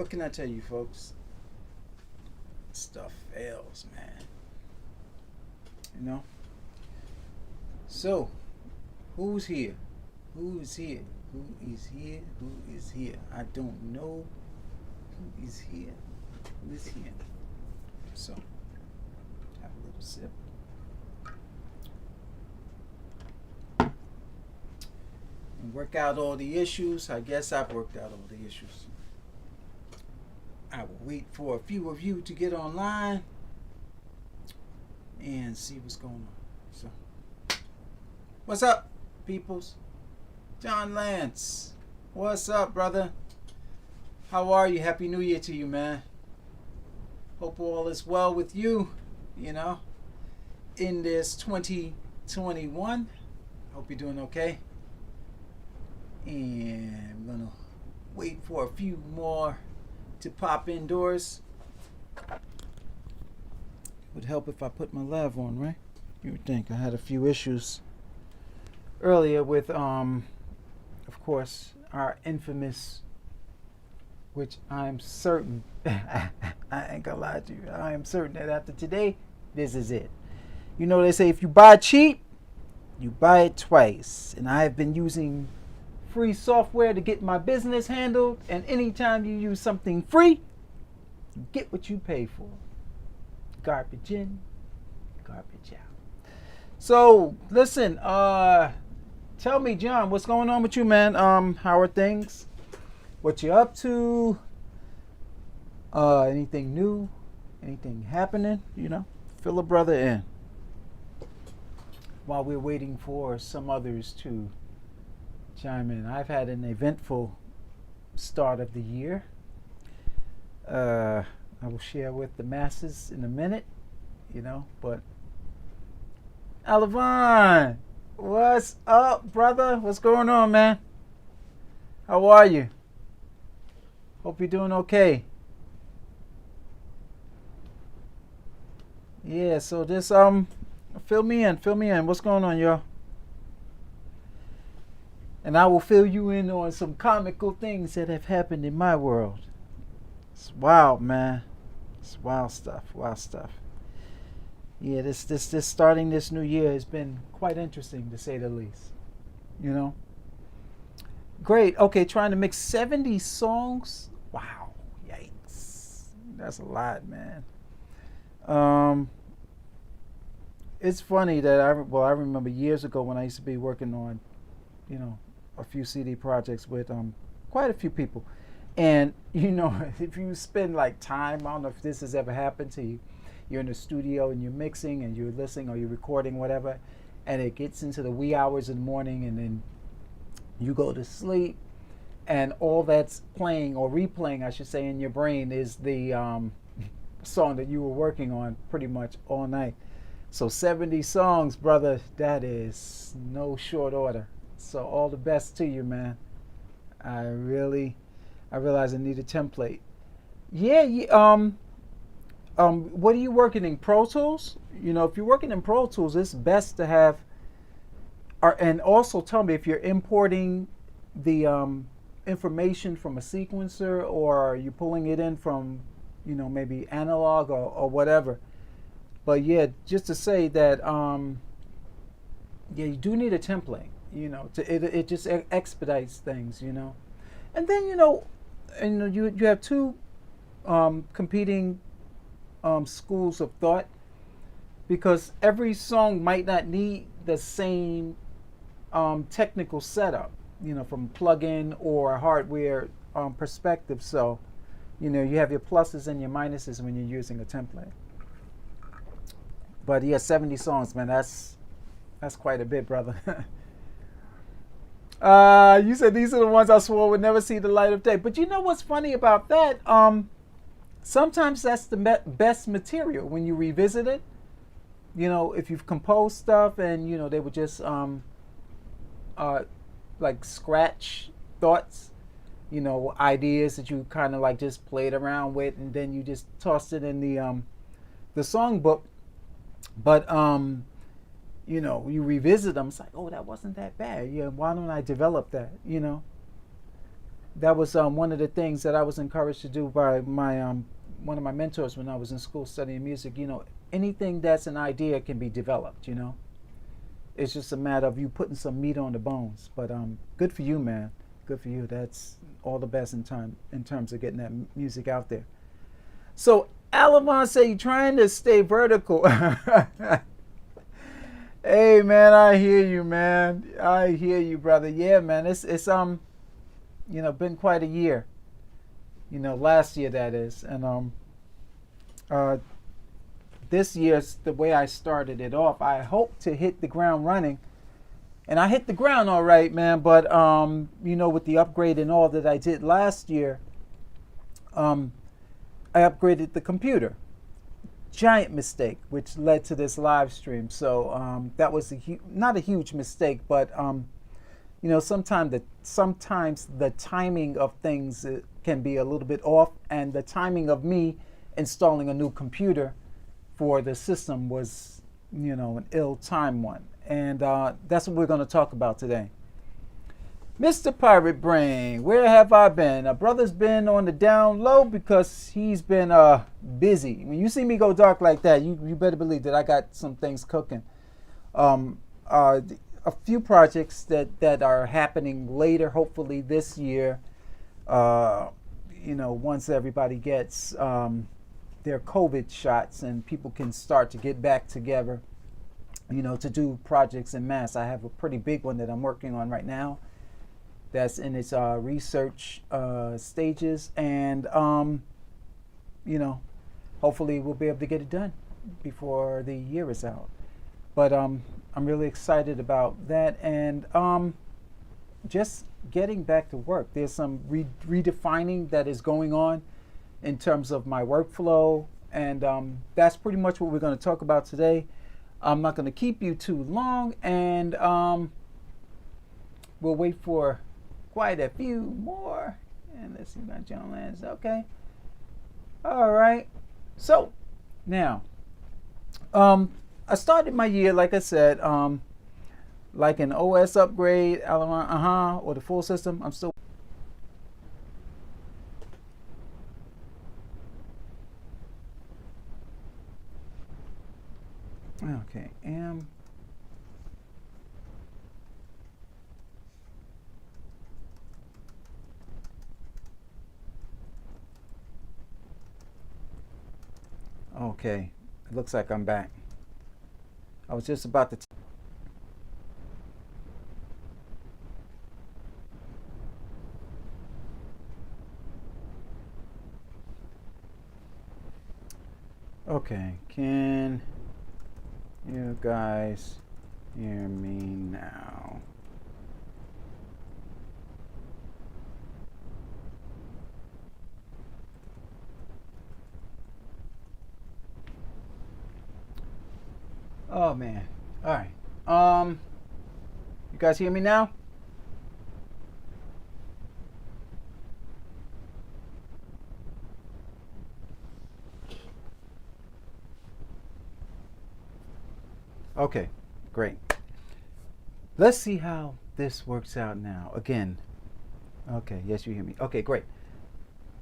What can I tell you, folks? Stuff fails, man. You know? So, who's here? Who is here? Who is here? Who is here? I don't know who is here. Who is here? So, have a little sip. And work out all the issues. I guess I've worked out all the issues. I will wait for a few of you to get online and see what's going on. So, what's up, peoples? John Lance, what's up, brother? How are you? Happy New Year to you, man. Hope all is well with you, you know, in this 2021. Hope you're doing okay. And I'm gonna wait for a few more to pop indoors. Would help if I put my lav on, right? You would think. I had a few issues earlier with of course, our infamous, which I'm certain I ain't gonna lie to you, I am certain that after today, this is it. You know, they say if you buy cheap, you buy it twice. And I have been using free software to get my business handled, and anytime you use something free, you get what you pay for. Garbage in, garbage out. So listen, tell me, John, what's going on with you, man? How are things? What you up to? Anything new? Anything happening? You know, fill a brother in while we're waiting for some others to chime in. I've had an eventful start of the year. I will share with the masses in a minute, you know, but Alevon, what's up, brother? What's going on, man? How are you? Hope you're doing okay. Yeah, so this fill me in. What's going on, y'all? And I will fill you in on some comical things that have happened in my world. It's wild, man. It's wild stuff. Yeah, this starting this new year has been quite interesting, to say the least. You know? Great. Okay, trying to mix 70 songs. Wow. Yikes. That's a lot, man. It's funny that I remember years ago when I used to be working on, you know, a few CD projects with quite a few people. And, you know, if you spend like time, I don't know if this has ever happened to you, you're in the studio and you're mixing and you're listening or you're recording, whatever, and it gets into the wee hours in the morning and then you go to sleep and all that's playing or replaying, I should say, in your brain is the song that you were working on pretty much all night. So 70 songs, brother, that is no short order. So all the best to you, man. I realize I need a template. Yeah, what are you working in? Pro Tools? You know, if you're working in Pro Tools, it's best to have, and also tell me if you're importing the information from a sequencer or are you pulling it in from, you know, maybe analog or whatever. But yeah, just to say that, yeah, you do need a template. You know, it just expedites things, you know. And then, you know you have two competing schools of thought, because every song might not need the same technical setup, you know, from plug-in or hardware perspective. So, you know, you have your pluses and your minuses when you're using a template. But yeah, 70 songs, man, that's quite a bit, brother. You said these are the ones I swore would never see the light of day. But you know what's funny about that? Sometimes that's the best material when you revisit it. You know, if you've composed stuff and, you know, they were just like scratch thoughts, you know, ideas that you kind of like just played around with, and then you just tossed it in the songbook. But you know, you revisit them, it's like, oh, that wasn't that bad. Yeah, why don't I develop that? You know. that was one of the things that I was encouraged to do by my one of my mentors when I was in school studying music. You know, anything that's an idea can be developed. You know, it's just a matter of you putting some meat on the bones. But good for you, man. Good for you. That's all the best in terms of getting that music out there. So Alavon said you're trying to stay vertical. Hey man, I hear you, man. I hear you, brother. Yeah, man. It's you know, been quite a year. You know, last year that is, and this year's the way I started it off. I hope to hit the ground running, and I hit the ground all right, man. But you know, with the upgrade and all that I did last year, I upgraded the computer. Giant mistake, which led to this live stream. So that was not a huge mistake, but you know, sometimes the timing of things can be a little bit off, and the timing of me installing a new computer for the system was, you know, an ill-timed one, and that's what we're going to talk about today. Mr. Pirate Brain, where have I been? A brother's been on the down low because he's been busy. When you see me go dark like that, you better believe that I got some things cooking. A few projects that are happening later, hopefully this year. You know, once everybody gets their COVID shots and people can start to get back together, you know, to do projects en masse. I have a pretty big one that I'm working on right now. That's in its research stages, and you know, hopefully we'll be able to get it done before the year is out. But I'm really excited about that, and just getting back to work. There's some redefining that is going on in terms of my workflow, and that's pretty much what we're going to talk about today. I'm not going to keep you too long, and we'll wait for quite a few more. And let's see about John Lands. Okay. All right. So now, I started my year, like I said, like an OS upgrade, or the full system. I'm still. Okay. Okay, it looks like I'm back. I was just about to. Okay, can you guys hear me now? Oh man. All right. You guys hear me now? Okay, great. Let's see how this works out now. Again. Okay, yes, you hear me. Okay, great.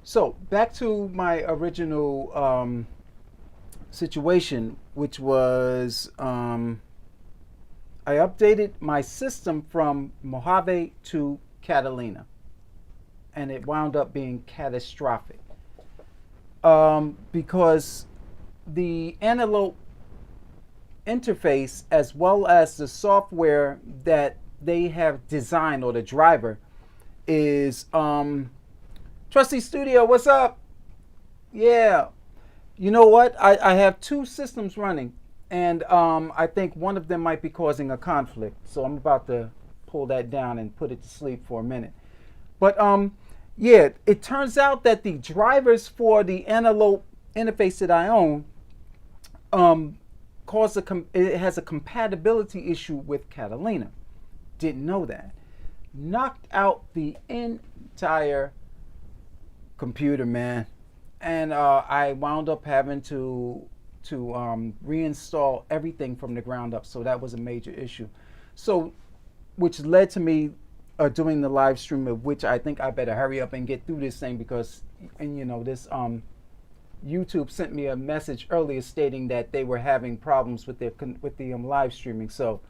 So back to my original situation, which was I updated my system from Mojave to Catalina, and it wound up being catastrophic because the Antelope interface, as well as the software that they have designed, or the driver, is Trusty Studio. What's up? Yeah. You know what? I have two systems running, and I think one of them might be causing a conflict. So I'm about to pull that down and put it to sleep for a minute. But yeah, it turns out that the drivers for the Antelope interface that I own it has a compatibility issue with Catalina. Didn't know that. Knocked out the entire computer, man. And I wound up having to reinstall everything from the ground up. So that was a major issue. So, which led to me doing the live stream, of which I think I better hurry up and get through this thing because, and you know, this YouTube sent me a message earlier stating that they were having problems with the live streaming. So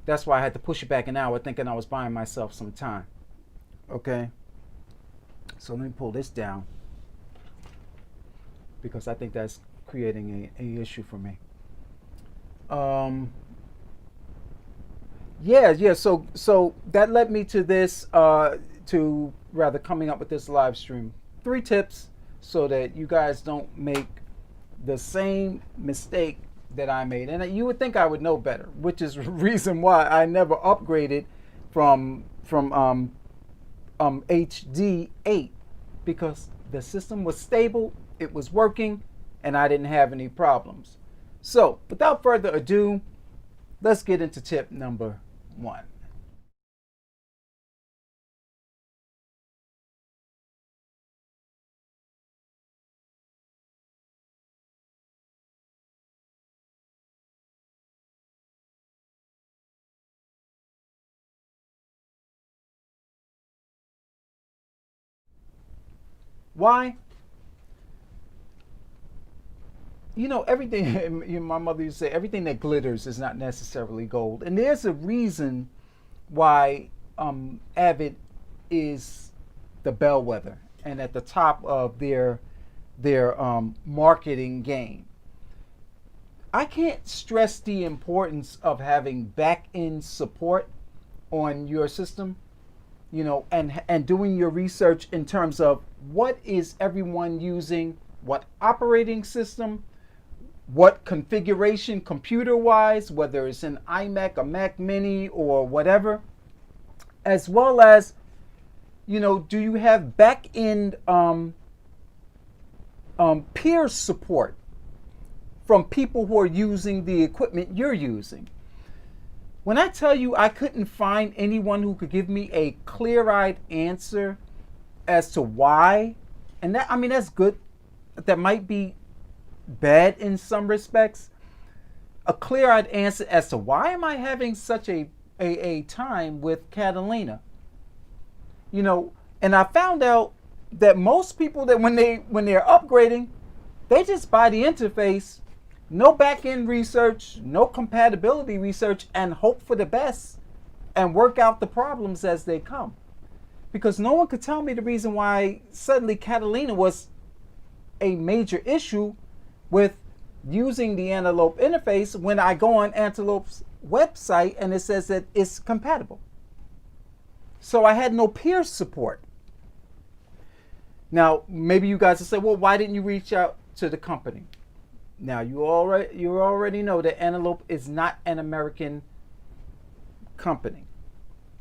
that's why I had to push it back an hour, thinking I was buying myself some time. Okay. So let me pull this down because I think that's creating a issue for me. Yeah. So that led me to this, to rather coming up with this live stream. 3 tips so that you guys don't make the same mistake that I made. And you would think I would know better, which is the reason why I never upgraded from HD8, because the system was stable, it was working, and I didn't have any problems. So without further ado, let's get into tip number 1. Why? You know, everything, my mother used to say, everything that glitters is not necessarily gold. And there's a reason why Avid is the bellwether and at the top of their marketing game. I can't stress the importance of having back-end support on your system, you know, and doing your research in terms of what is everyone using, what operating system, what configuration computer-wise, whether it's an iMac, a Mac Mini, or whatever, as well as, you know, do you have back-end peer support from people who are using the equipment you're using? When I tell you I couldn't find anyone who could give me a clear-eyed answer as to why, and that, I mean, that's good. That might be bad in some respects. A clear-eyed answer as to why am I having such a time with Catalina. You know, and I found out that most people that when they're upgrading, they just buy the interface, no back-end research, no compatibility research, and hope for the best and work out the problems as they come. Because no one could tell me the reason why suddenly Catalina was a major issue with using the Antelope interface when I go on Antelope's website and it says that it's compatible. So I had no peer support. Now, maybe you guys will say, well, why didn't you reach out to the company? Now, you already know that Antelope is not an American company.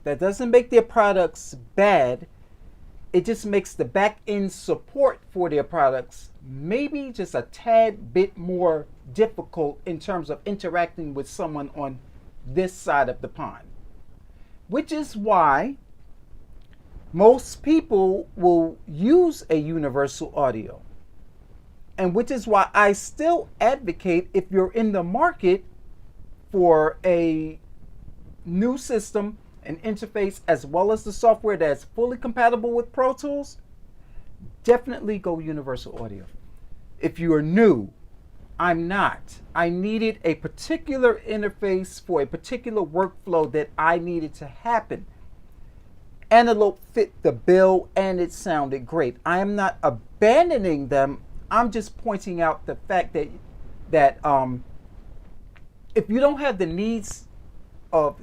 That doesn't make their products bad. It just makes the back-end support for their products maybe just a tad bit more difficult in terms of interacting with someone on this side of the pond. Which is why most people will use a universal audio. And which is why I still advocate, if you're in the market for a new system, an interface, as well as the software that's fully compatible with Pro Tools, definitely go universal audio. If you are new, I'm not. I needed a particular interface for a particular workflow that I needed to happen. Antelope fit the bill and it sounded great. I am not abandoning them. I'm just pointing out the fact that if you don't have the needs of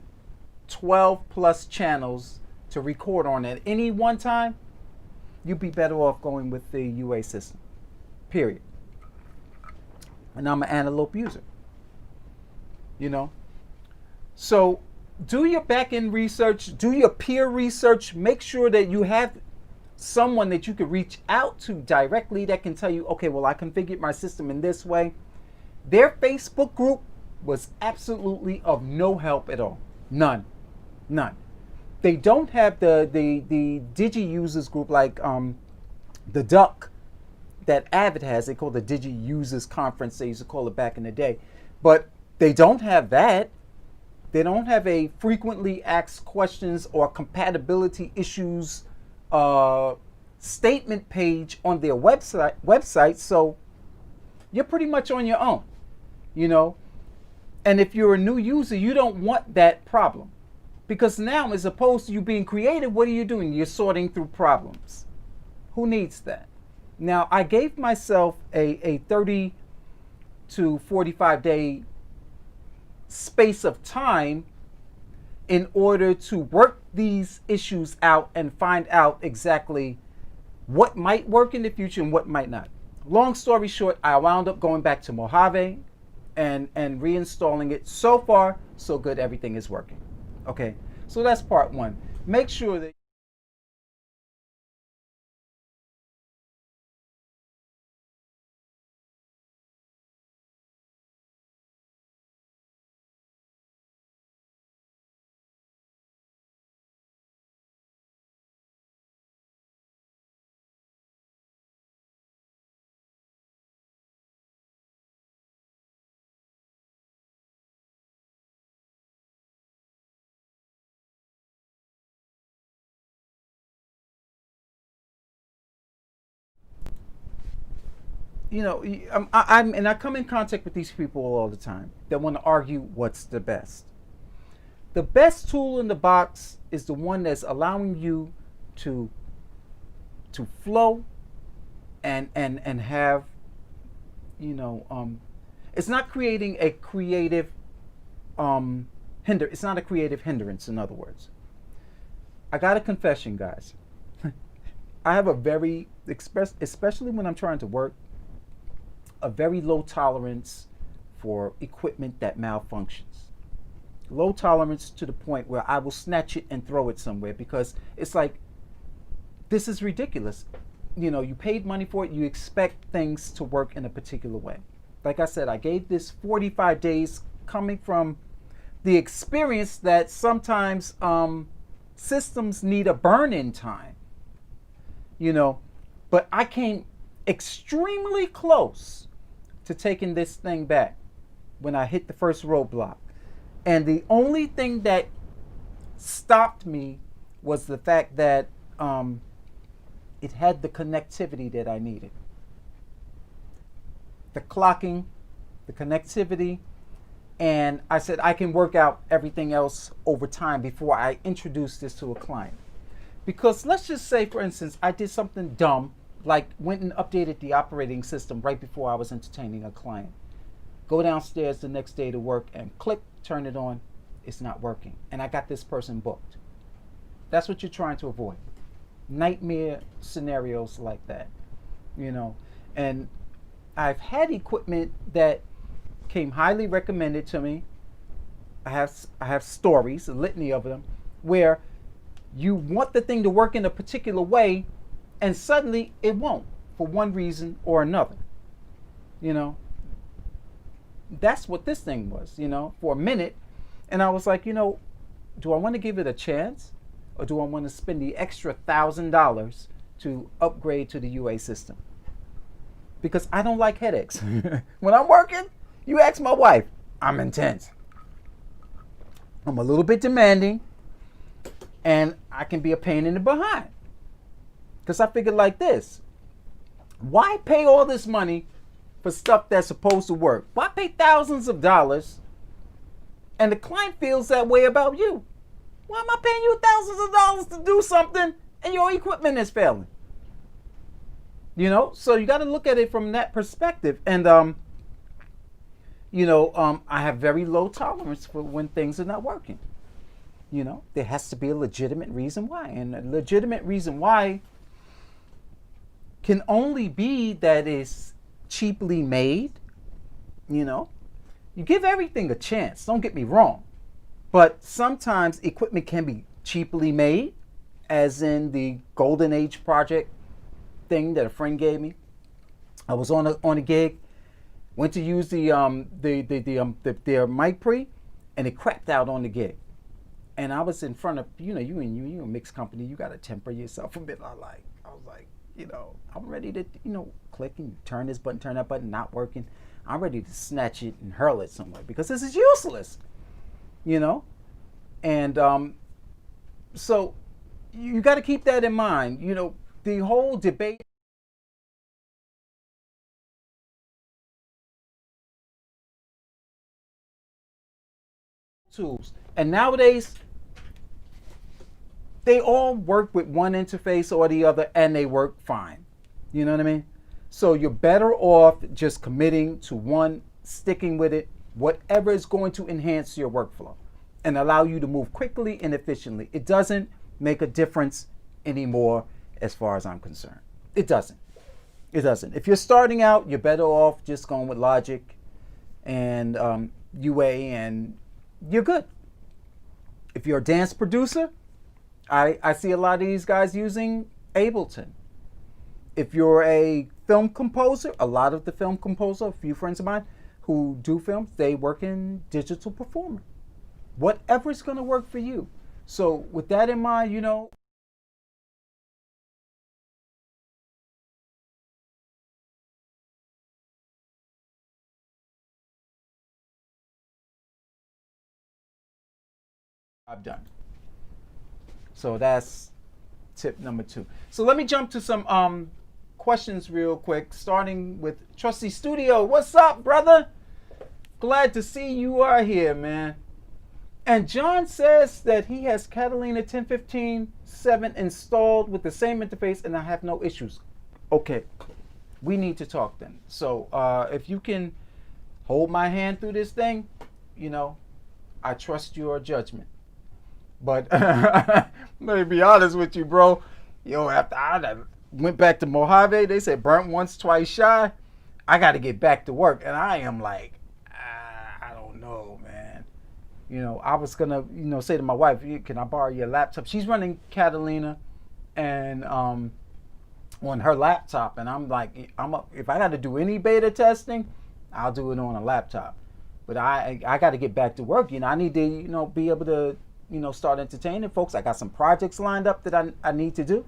12 plus channels to record on at any one time, you'd be better off going with the UA system, period. And I'm an Antelope user, you know. So do your back-end research, do your peer research, make sure that you have someone that you can reach out to directly that can tell you, okay, well, I configured my system in this way. Their Facebook group was absolutely of no help at all. None. They don't have the Digi users group like the Duck that Avid has. They call the Digi users conference. They used to call it back in the day. But they don't have that. They don't have a frequently asked questions or compatibility issues statement page on their website. So you're pretty much on your own, you know. And if you're a new user, you don't want that problem. Because now, as opposed to you being creative, what are you doing? You're sorting through problems. Who needs that? Now, I gave myself a 30 to 45 day space of time in order to work these issues out and find out exactly what might work in the future and what might not. Long story short, I wound up going back to Mojave and reinstalling it. So far, so good. Everything is working. Okay, so that's part one. Make sure that I come in contact with these people all the time that want to argue what's the best. The best tool in the box is the one that's allowing you to flow and have, it's not creating a creative it's not a creative hindrance, in other words. I got a confession, guys. I have a very, especially when I'm trying to work, a very low tolerance for equipment that malfunctions. Low tolerance to the point where I will snatch it and throw it somewhere because it's like, this is ridiculous. You paid money for it, you expect things to work in a particular way. Like I said, I gave this 45 days coming from the experience that sometimes systems need a burn-in time, but I came extremely close to taking this thing back when I hit the first roadblock. And the only thing that stopped me was the fact that it had the connectivity that I needed. The clocking, the connectivity, and I said I can work out everything else over time before I introduce this to a client. Because let's just say, for instance, I did something dumb, like went and updated the operating system right before I was entertaining a client. Go downstairs the next day to work and click, turn it on, it's not working. And I got this person booked. That's what you're trying to avoid. Nightmare scenarios like that, And I've had equipment that came highly recommended to me. I have stories, a litany of them, where you want the thing to work in a particular way and suddenly it won't for one reason or another. That's what this thing was, for a minute. And I was like, do I want to give it a chance or do I want to spend the extra $1,000 to upgrade to the UA system? Because I don't like headaches. When I'm working, you ask my wife, I'm intense. I'm a little bit demanding and I can be a pain in the behind. Because I figured like this, why pay all this money for stuff that's supposed to work? Why pay thousands of dollars and the client feels that way about you? Why am I paying you thousands of dollars to do something and your equipment is failing? So you got to look at it from that perspective. And, I have very low tolerance for when things are not working. There has to be a legitimate reason why. And a legitimate reason why can only be that it's cheaply made. You give everything a chance, don't get me wrong. But sometimes equipment can be cheaply made, as in the Golden Age project thing that a friend gave me. I was on a gig, went to use their mic pre, and it crapped out on the gig. And I was in front of, you a mixed company, you got to temper yourself a bit. I was like, I'm ready to, click and turn this button, turn that button, not working. I'm ready to snatch it and hurl it somewhere because this is useless. you know? And so you got to keep that in mind. You know, the whole debate. Tools. And nowadays, they all work with one interface or the other and they work fine. You know what I mean? So you're better off just committing to one, sticking with it, whatever is going to enhance your workflow and allow you to move quickly and efficiently. It doesn't make a difference anymore as far as I'm concerned. It doesn't. It doesn't. If you're starting out, you're better off just going with Logic and UA and you're good. If you're a dance producer, I see a lot of these guys using Ableton. If you're a film composer, a lot of the film composer, a few friends of mine who do films, they work in Digital Performer. Whatever's going to work for you. So with that in mind, you know, I've done. So that's tip number 2. So let me jump to some questions real quick, starting with Trusty Studio. What's up, brother? Glad to see you are here, man. And John says that he has Catalina 1015.7 installed with the same interface and I have no issues. Okay, we need to talk then. So if you can hold my hand through this thing, you know, I trust your judgment. But let me be honest with you, bro. Yo, after I went back to Mojave, they said burnt once, twice shy. I got to get back to work. And I am like, I don't know, man. You know, I was going to, you know, say to my wife, can I borrow your laptop? She's running Catalina and on her laptop. And I'm like, if I got to do any beta testing, I'll do it on a laptop. But I got to get back to work. You know, I need to, you know, be able to, you know, start entertaining folks. I got some projects lined up that I need to do.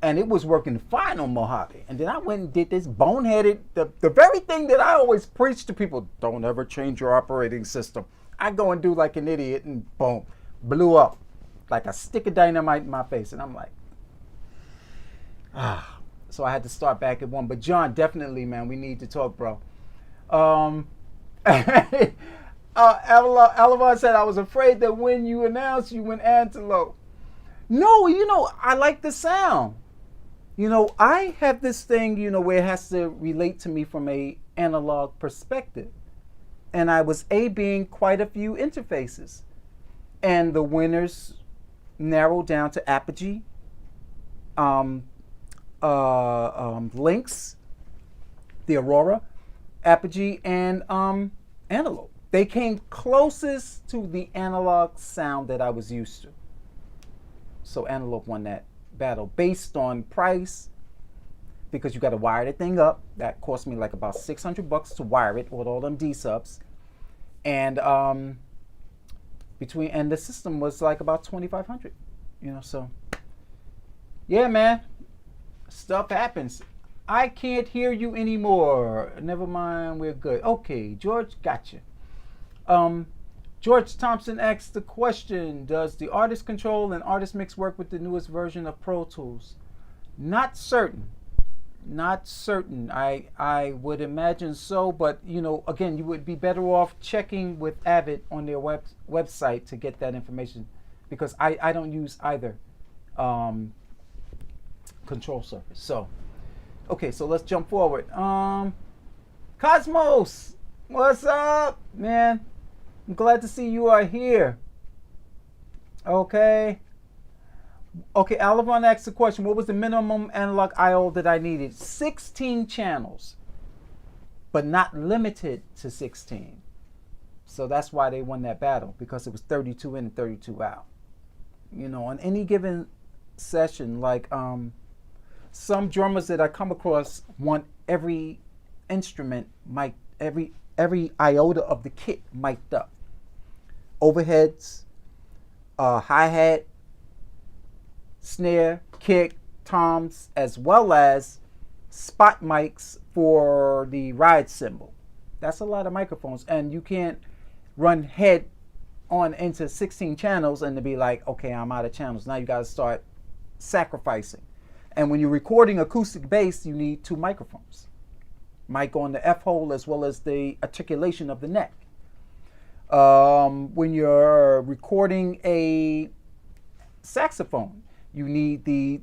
And it was working fine on Mojave. And then I went and did this boneheaded, the very thing that I always preach to people, don't ever change your operating system. I go and do like an idiot and boom, blew up like a stick of dynamite in my face. And I'm like, so I had to start back at 1. But John, definitely, man, we need to talk, bro. Alavon said, I was afraid that when you announced you went Antelope. No, you know, I like the sound. You know, I have this thing, you know, where it has to relate to me from a analog perspective. And I was A-Bing quite a few interfaces. And the winners narrowed down to Apogee, Lynx, the Aurora, Apogee, and Antelope. They came closest to the analog sound that I was used to. So Antelope won that battle based on price, because you got to wire the thing up. That cost me like about $600 to wire it with all them D subs, and the system was like about $2,500. You know, so yeah, man, stuff happens. I can't hear you anymore. Never mind, we're good. Okay, George, gotcha. George Thompson asks the question, does the Artist Control and Artist Mix work with the newest version of Pro Tools? Not certain. Not certain. I would imagine so, but you know, again, you would be better off checking with Avid on their website to get that information, because I don't use either control surface. So, okay, so let's jump forward. Cosmos, what's up, man? I'm glad to see you are here. Okay. Okay, Alavon asked the question, what was the minimum analog I/O that I needed? 16 channels, but not limited to 16. So that's why they won that battle, because it was 32 in and 32 out. You know, on any given session, like some drummers that I come across want every instrument mic'd, every iota of the kit mic'd up. Overheads, hi-hat, snare, kick, toms, as well as spot mics for the ride cymbal. That's a lot of microphones, and you can't run head on into 16 channels and to be like, okay, I'm out of channels. Now you got to start sacrificing. And when you're recording acoustic bass, you need 2 microphones. Mic on the F hole as well as the articulation of the neck. When you're recording a saxophone, you need the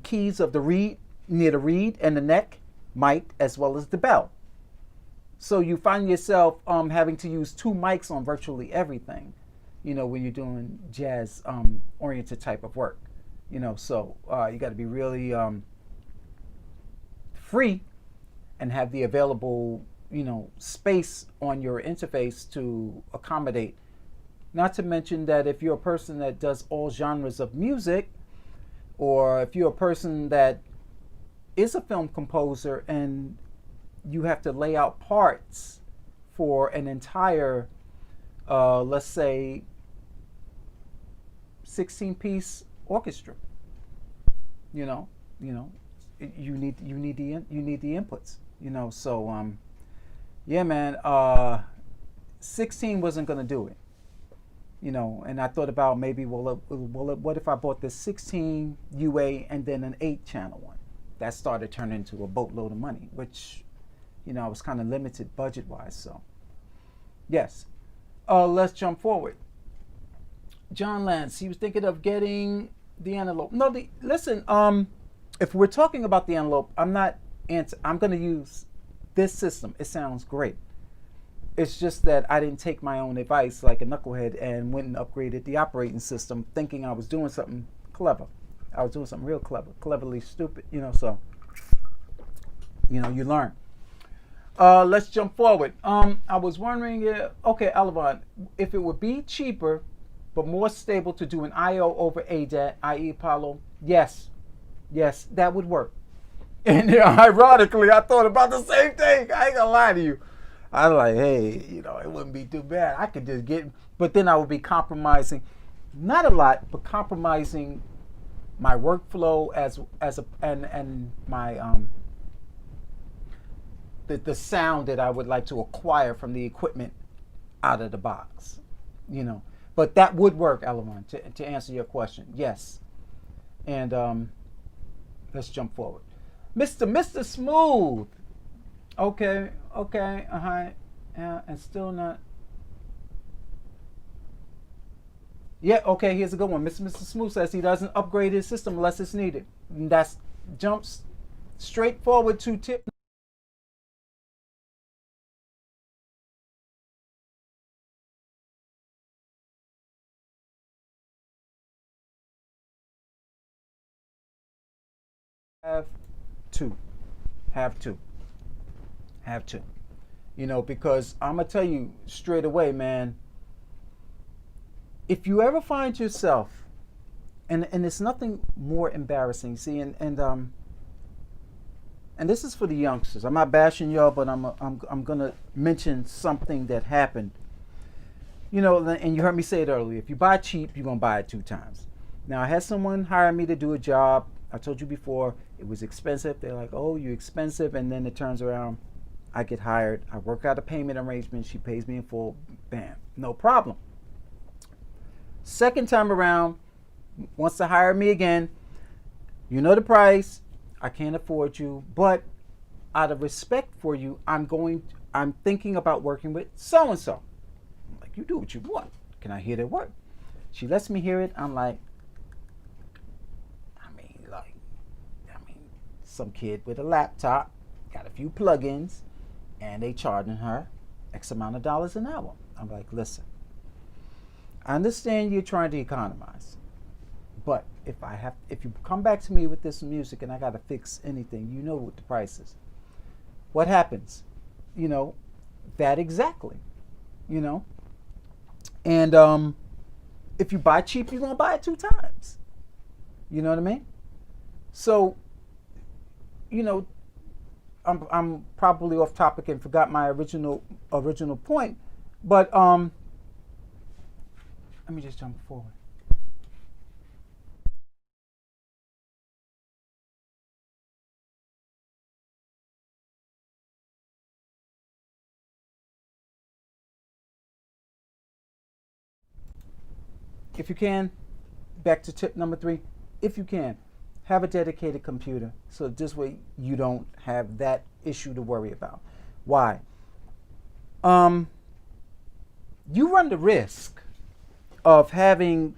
keys of the reed, near the reed and the neck, mic, as well as the bell. So you find yourself having to use 2 mics on virtually everything, when you're doing jazz oriented type of work. So you got to be really free and have the available, space on your interface to accommodate. Not to mention that if you're a person that does all genres of music, or if you're a person that is a film composer and you have to lay out parts for an entire, let's say, 16-piece orchestra, you need the inputs, So, yeah, man, 16 wasn't gonna do it, And I thought about maybe, what if I bought this 16 UA and then an 8-channel one? That started turning into a boatload of money, which, I was kind of limited budget-wise. So, yes. Let's jump forward. John Lance, he was thinking of getting the Antelope. No, listen. If we're talking about the Antelope, I'm going to use this system. It sounds great. It's just that I didn't take my own advice like a knucklehead and went and upgraded the operating system, thinking I was doing something clever. I was doing something real clever, cleverly stupid. So, you learn. Let's jump forward. I was wondering, okay, Alvon, if it would be cheaper but more stable to do an I/O over ADAT, i.e. Apollo, yes, that would work. And ironically, I thought about the same thing. I ain't gonna lie to you. I was like, hey, it wouldn't be too bad. I could just get, but then I would be compromising, not a lot, but compromising my workflow and my the sound that I would like to acquire from the equipment out of the box, But that would work, Elamon, to answer your question. Yes. And let's jump forward. Mr. Smooth. Okay. Yeah, and still not. Yeah, okay, here's a good one. Mr. Smooth says he doesn't upgrade his system unless it's needed. And that's jumps straight forward to tip. Have to. Because I'm going to tell you straight away, man, if you ever find yourself, and it's nothing more embarrassing, see, and this is for the youngsters. I'm not bashing y'all, but I'm going to mention something that happened. And you heard me say it earlier. If you buy cheap, you're going to buy it 2 times. Now, I had someone hire me to do a job. I told you before, it was expensive. They're like, oh, you're expensive. And then it turns around, I get hired. I work out a payment arrangement. She pays me in full. Bam. No problem. Second time around, wants to hire me again. You know the price. I can't afford you. But out of respect for you, I'm thinking about working with so-and-so. I'm like, you do what you want. Can I hear their work? She lets me hear it. I'm like, some kid with a laptop, got a few plugins, and they charging her X amount of dollars an hour. I'm like, listen, I understand you're trying to economize, but if you come back to me with this music and I got to fix anything, you know what the price is. What happens? That exactly. And if you buy cheap, you're gonna buy it 2 times. You know what I mean? So, I'm probably off topic and forgot my original point, but let me just jump forward. if you can, back to tip number 3, if you can, have a dedicated computer. So this way you don't have that issue to worry about. Why? You run the risk of having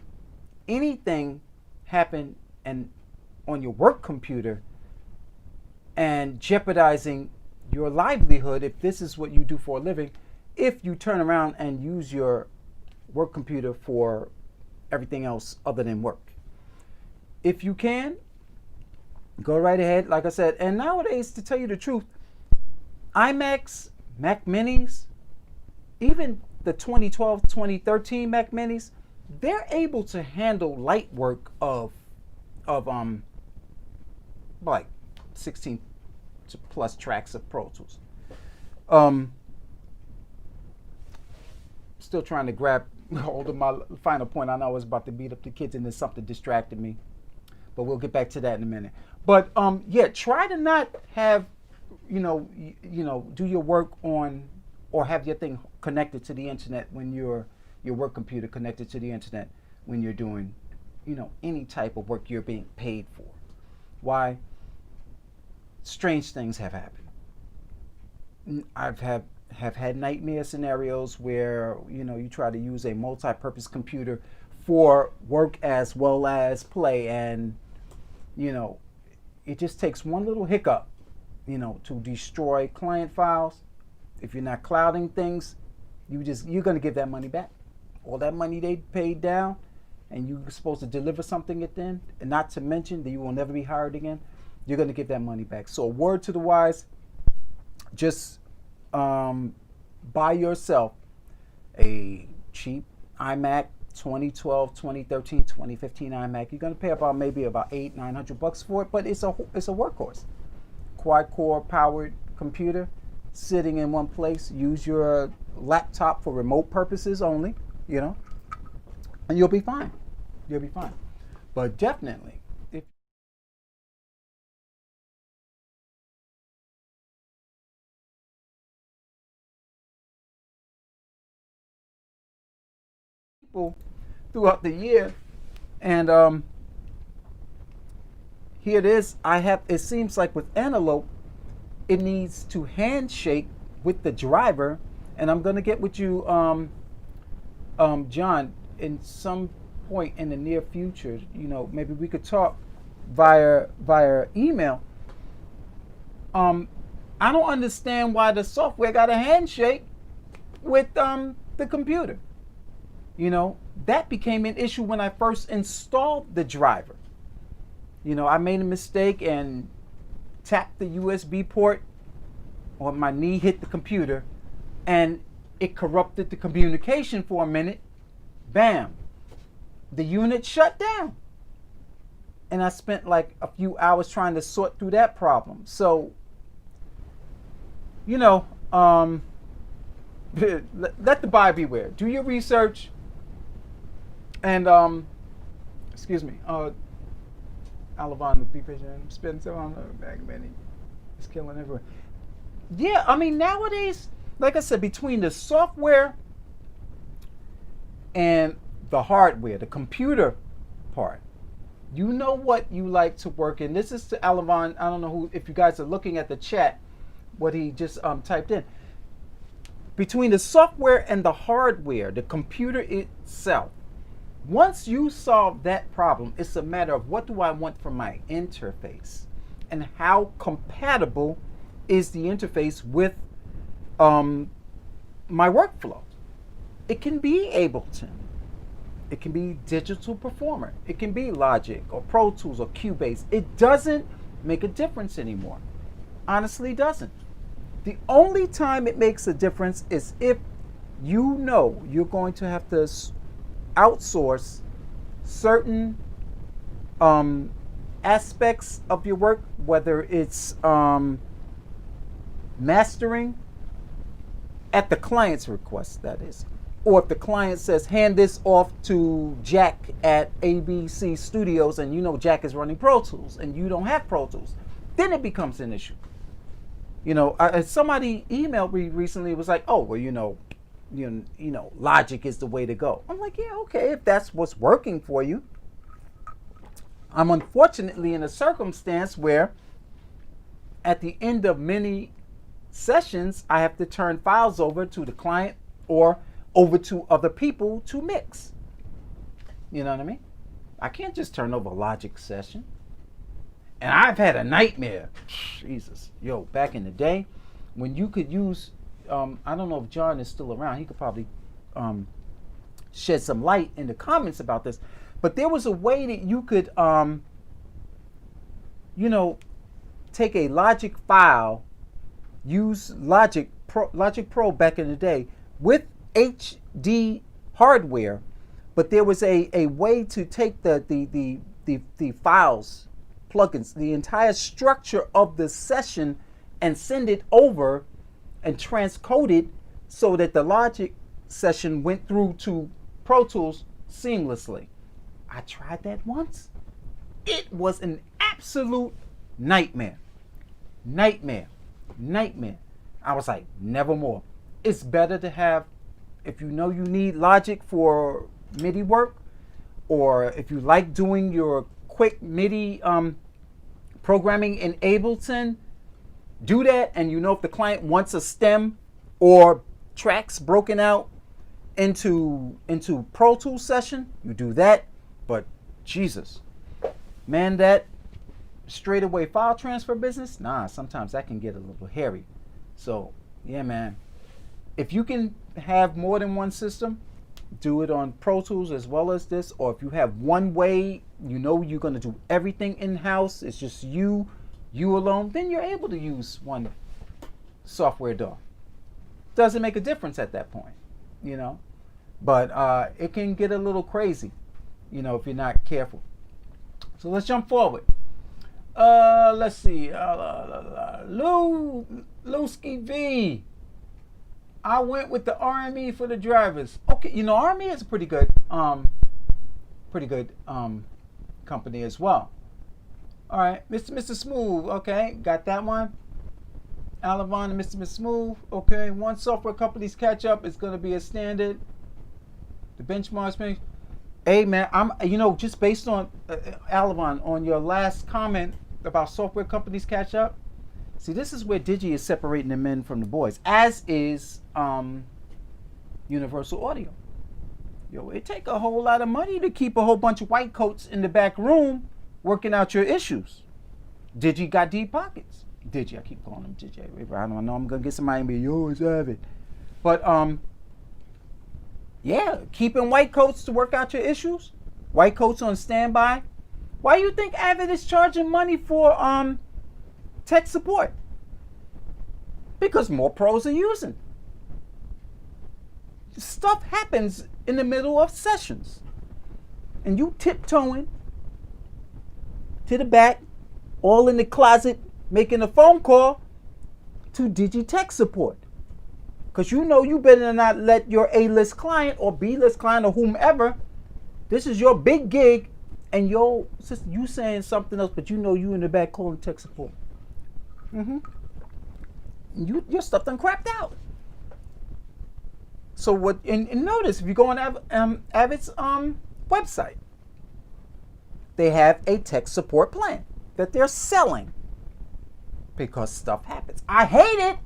anything happen on your work computer and jeopardizing your livelihood if this is what you do for a living, if you turn around and use your work computer for everything else other than work. If you can, go right ahead, like I said. And nowadays, to tell you the truth, iMacs, Mac Minis, even the 2012, 2013 Mac Minis, they're able to handle light work of like 16 plus tracks of Pro Tools. Still trying to grab hold of my final point. I know I was about to beat up the kids and then something distracted me, but we'll get back to that in a minute. But yeah, try to not have, do your work on or have your thing connected to the internet when your work computer connected to the internet when you're doing, any type of work you're being paid for. Why? Strange things have happened. I've had nightmare scenarios where, you try to use a multi-purpose computer for work as well as play, and, it just takes one little hiccup, to destroy client files. If you're not clouding things, you're going to give that money back. All that money they paid down, and you're supposed to deliver something at the end, and not to mention that you will never be hired again, you're going to give that money back. So a word to the wise, just buy yourself a cheap iMac, 2012, 2013, 2015 iMac. You're going to pay maybe about $800-900 for it, but it's a workhorse. Quad-core powered computer sitting in one place. Use your laptop for remote purposes only, and you'll be fine. You'll be fine. But definitely, if people throughout the year, and here it is. It seems like with Antelope, it needs to handshake with the driver, and I'm gonna get with you, John, in some point in the near future. Maybe we could talk via email. I don't understand why the software got a handshake with the computer. That became an issue when I first installed the driver. I made a mistake and tapped the USB port, or my knee hit the computer, and it corrupted the communication for a minute. Bam, the unit shut down. And I spent like a few hours trying to sort through that problem. So, let the buyer beware. Do your research. And, excuse me, Alavon would be patient. Spend some on the bag many. It's killing everywhere. Yeah, I mean, nowadays, like I said, between the software and the hardware, the computer part, you know what you like to work in. This is to Alavon. I don't know if you guys are looking at the chat, what he just typed in. Between the software and the hardware, the computer itself, once you solve that problem, it's a matter of what do I want from my interface and how compatible is the interface with my workflow. It can be Ableton. It can be Digital Performer. It can be Logic or Pro Tools or Cubase. It doesn't make a difference anymore. Honestly, doesn't. The only time it makes a difference is if you're going to have to outsource certain aspects of your work, whether it's mastering at the client's request, that is, or if the client says hand this off to Jack at ABC Studios, and Jack is running Pro Tools and you don't have Pro Tools, then it becomes an issue. Somebody emailed me recently. It was like, oh, well, Logic is the way to go. I'm like, yeah, okay, if that's what's working for you. I'm unfortunately in a circumstance where at the end of many sessions, I have to turn files over to the client or over to other people to mix. You know what I mean? I can't just turn over a Logic session. And I've had a nightmare. Jesus. Yo, back in the day, when you could use, I don't know if John is still around. He could probably shed some light in the comments about this. But there was a way that you could, take a Logic file, use Logic Pro back in the day with HD hardware, but there was a way to take the files, plugins, the entire structure of the session and send it over and transcode it so that the Logic session went through to Pro Tools seamlessly. I tried that once. It was an absolute nightmare. Nightmare. I was like, nevermore. It's better to have, if you know you need Logic for MIDI work, or if you like doing your quick MIDI programming in Ableton, do that. And if the client wants a stem or tracks broken out into Pro Tools session, you do that. But Jesus, man, that straightaway file transfer business, sometimes that can get a little hairy. So yeah, man, if you can have more than one system, do it on Pro Tools as well as this. Or if you have one way, you're going to do everything in-house, it's just you alone, then you're able to use one software DAW. Doesn't make a difference at that point, but it can get a little crazy, if you're not careful. So let's jump forward. Let's see. Lewski V. I went with the RME for the drivers. Okay, RME is a pretty good company as well. All right, Mr. Smooth. Okay, got that one. Alavon and Mr. Smooth. Okay, once software companies catch up, it's going to be a standard. The benchmarks. Hey man, I'm just based on Alavon, on your last comment about software companies catch up. See, this is where Digi is separating the men from the boys, as is Universal Audio. It take a whole lot of money to keep a whole bunch of white coats in the back room working out your issues. Digi got deep pockets. Digi, I keep calling him Digi. I don't know, I'm gonna get somebody and be, yo, it's Avid. But yeah, keeping white coats to work out your issues. White coats on standby. Why do you think Avid is charging money for tech support? Because more pros are using. Stuff happens in the middle of sessions, and you tiptoeing to the back, all in the closet, making a phone call to Digitech support. Because you better not let your A-list client or B-list client or whomever, this is your big gig, and you saying something else, but you in the back calling tech support. Your stuff done crapped out. So what? And notice, if you go on Avid's website, they have a tech support plan that they're selling because stuff happens. I hate it,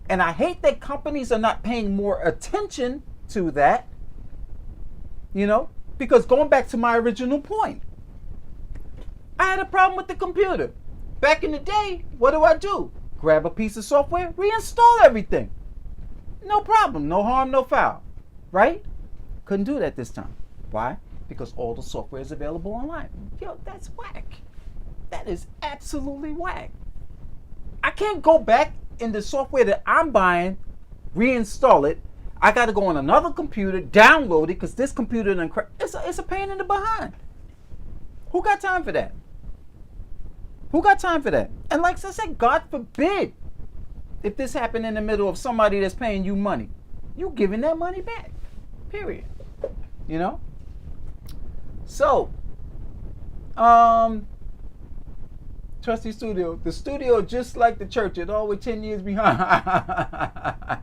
and I hate that companies are not paying more attention to that. Because going back to my original point, I had a problem with the computer. Back in the day, what do? Grab a piece of software, reinstall everything. No problem, no harm, no foul, right? Couldn't do that this time. Why? Because all the software is available online. Yo, that's whack. That is absolutely whack. I can't go back in the software that I'm buying, reinstall it. I got to go on another computer, download it, because this computer, it's a pain in the behind. Who got time for that? And like I said, God forbid, if this happened in the middle of somebody that's paying you money, you giving that money back, period. So, Trusty Studio, the studio, just like the church, it's always 10 years behind.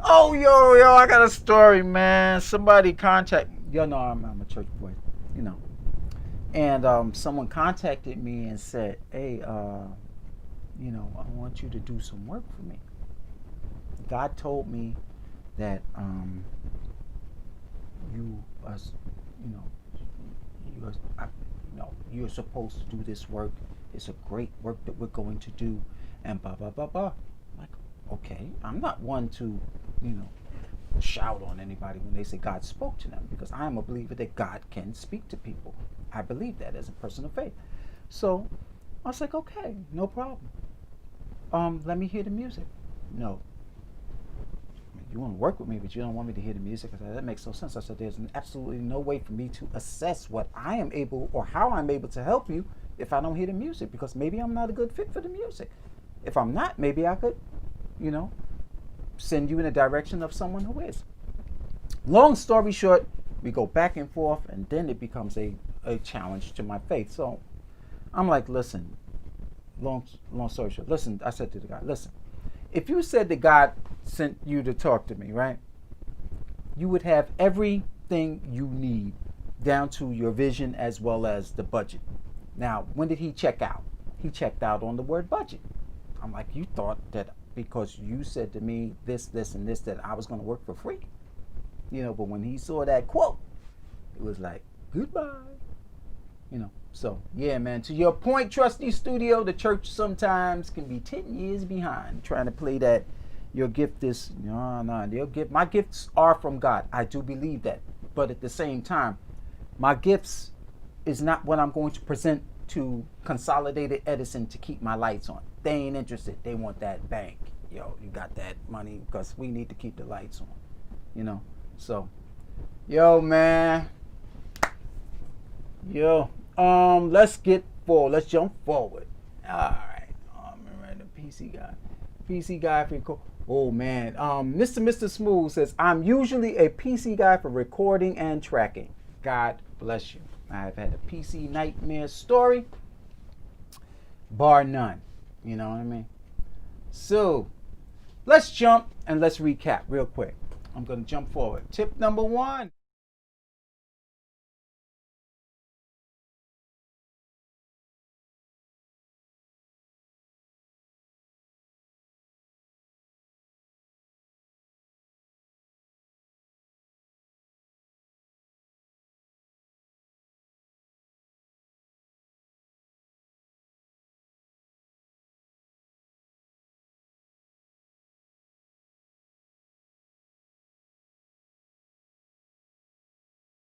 Oh, yo, I got a story, man. Somebody contact. Yo, no, I'm a church boy, you know. And someone contacted me and said, "Hey, you know, I want you to do some work for me. God told me that you, you know, you, you know, you're supposed to do this work. It's a great work that we're going to do, and blah blah blah blah." I'm like, okay, I'm not one to, you know, shout on anybody when they say God spoke to them, because I am a believer that God can speak to people. I believe that as a person of faith. So I was like, okay, no problem. Let me hear the music. No. You want to work with me, but you don't want me to hear the music. I said, that makes no sense. I said, there's absolutely no way for me to assess what I am able or how I'm able to help you if I don't hear the music, because maybe I'm not a good fit for the music. If I'm not, maybe I could, you know, send you in the direction of someone who is. Long story short, we go back and forth, and then it becomes a challenge to my faith. So I'm like, listen, long story short, listen, I said to the guy, listen, if you said that God sent you to talk to me, right, you would have everything you need down to your vision as well as the budget. Now, when did he check out? He checked out on the word budget. I'm like, you thought that because you said to me this, and this, that I was going to work for free? You know, but when he saw that quote, it was like, goodbye. You know, so yeah, man, to your point, Trusty Studio, the church sometimes can be 10 years behind trying to play that your gift is, no, your gift, my gifts are from God. I do believe that. But at the same time, my gifts is not what I'm going to present to Consolidated Edison to keep my lights on. They ain't interested. They want that bank. Yo, you got that money because we need to keep the lights on, you know. So, yo, man. Yo, let's jump forward. All right. Remember the PC guy for oh man. Mr. Smooth says, I'm usually a PC guy for recording and tracking. God bless you. I've had a PC nightmare story, bar none. You know what I mean? So let's jump and let's recap real quick. I'm gonna jump forward. Tip number 1.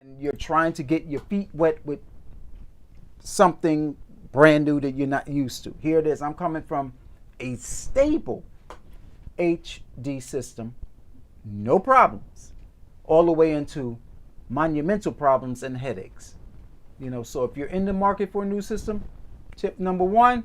And you're trying to get your feet wet with something brand new that you're not used to. Here it is. I'm coming from a stable HD system, no problems, all the way into monumental problems and headaches. You know, so if you're in the market for a new system, tip number 1,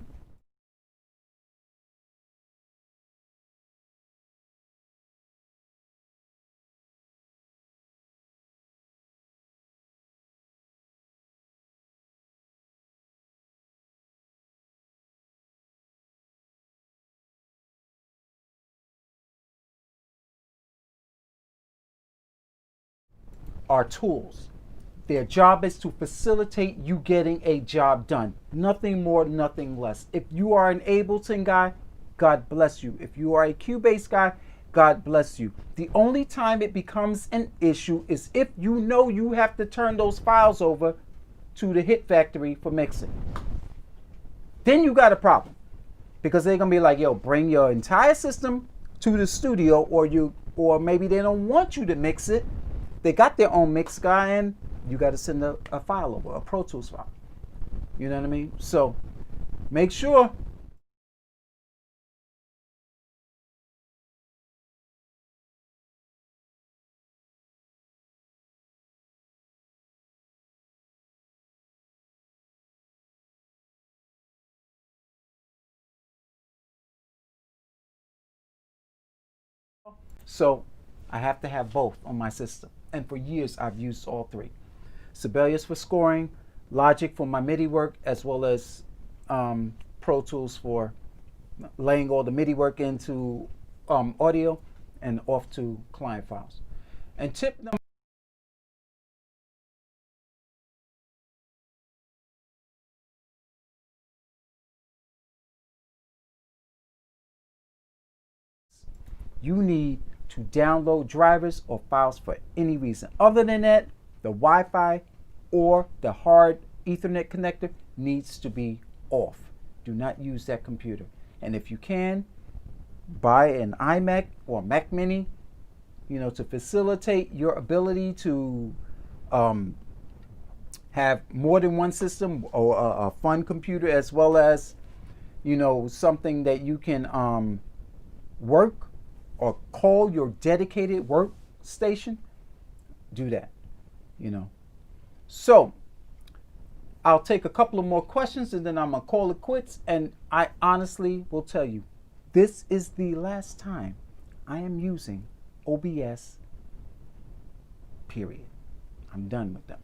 are tools. Their job is to facilitate you getting a job done. Nothing more, nothing less. If you are an Ableton guy, God bless you. If you are a Cubase guy, God bless you. The only time it becomes an issue is if you know you have to turn those files over to the Hit Factory for mixing. Then you got a problem, because they're gonna be like, yo, bring your entire system to the studio, or maybe they don't want you to mix it. They got their own mix guy, and you got to send a file over, a Pro Tools file. You know what I mean? So make sure. So I have to have both on my system. And for years, I've used all three. Sibelius for scoring, Logic for my MIDI work, as well as Pro Tools for laying all the MIDI work into audio, and off to client files. And tip number you need to download drivers or files for any reason. Other than that, the Wi-Fi or the hard Ethernet connector needs to be off. Do not use that computer. And if you can, buy an iMac or Mac Mini, you know, to facilitate your ability to have more than one system or a fun computer, as well as, you know, something that you can work or call your dedicated workstation. Do that, you know. So I'll take a couple of more questions and then I'm gonna call it quits. And I honestly will tell you, this is the last time I am using OBS, period. I'm done with them.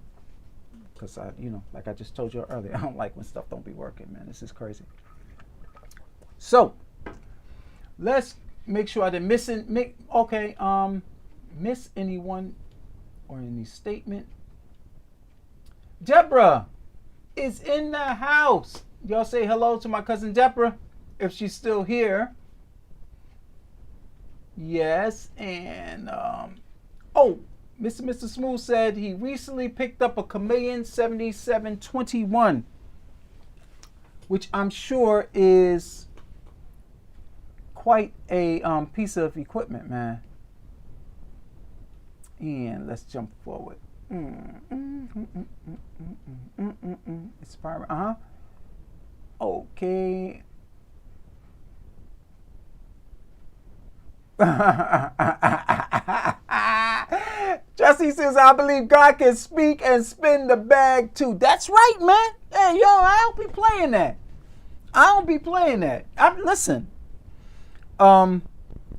Because I, you know, like I just told you earlier, I don't like when stuff don't be working, man. This is crazy. So let's make sure I didn't miss anyone or any statement. Deborah is in the house. Y'all say hello to my cousin Deborah if she's still here. Yes, and oh, Mr. Smooth said he recently picked up a Chameleon 7721, which I'm sure is quite a piece of equipment, man. And let's jump forward. It's fire. Okay. Jesse says, I believe God can speak and spin the bag too. That's right, man. Hey, yo, I don't be playing that. Listen.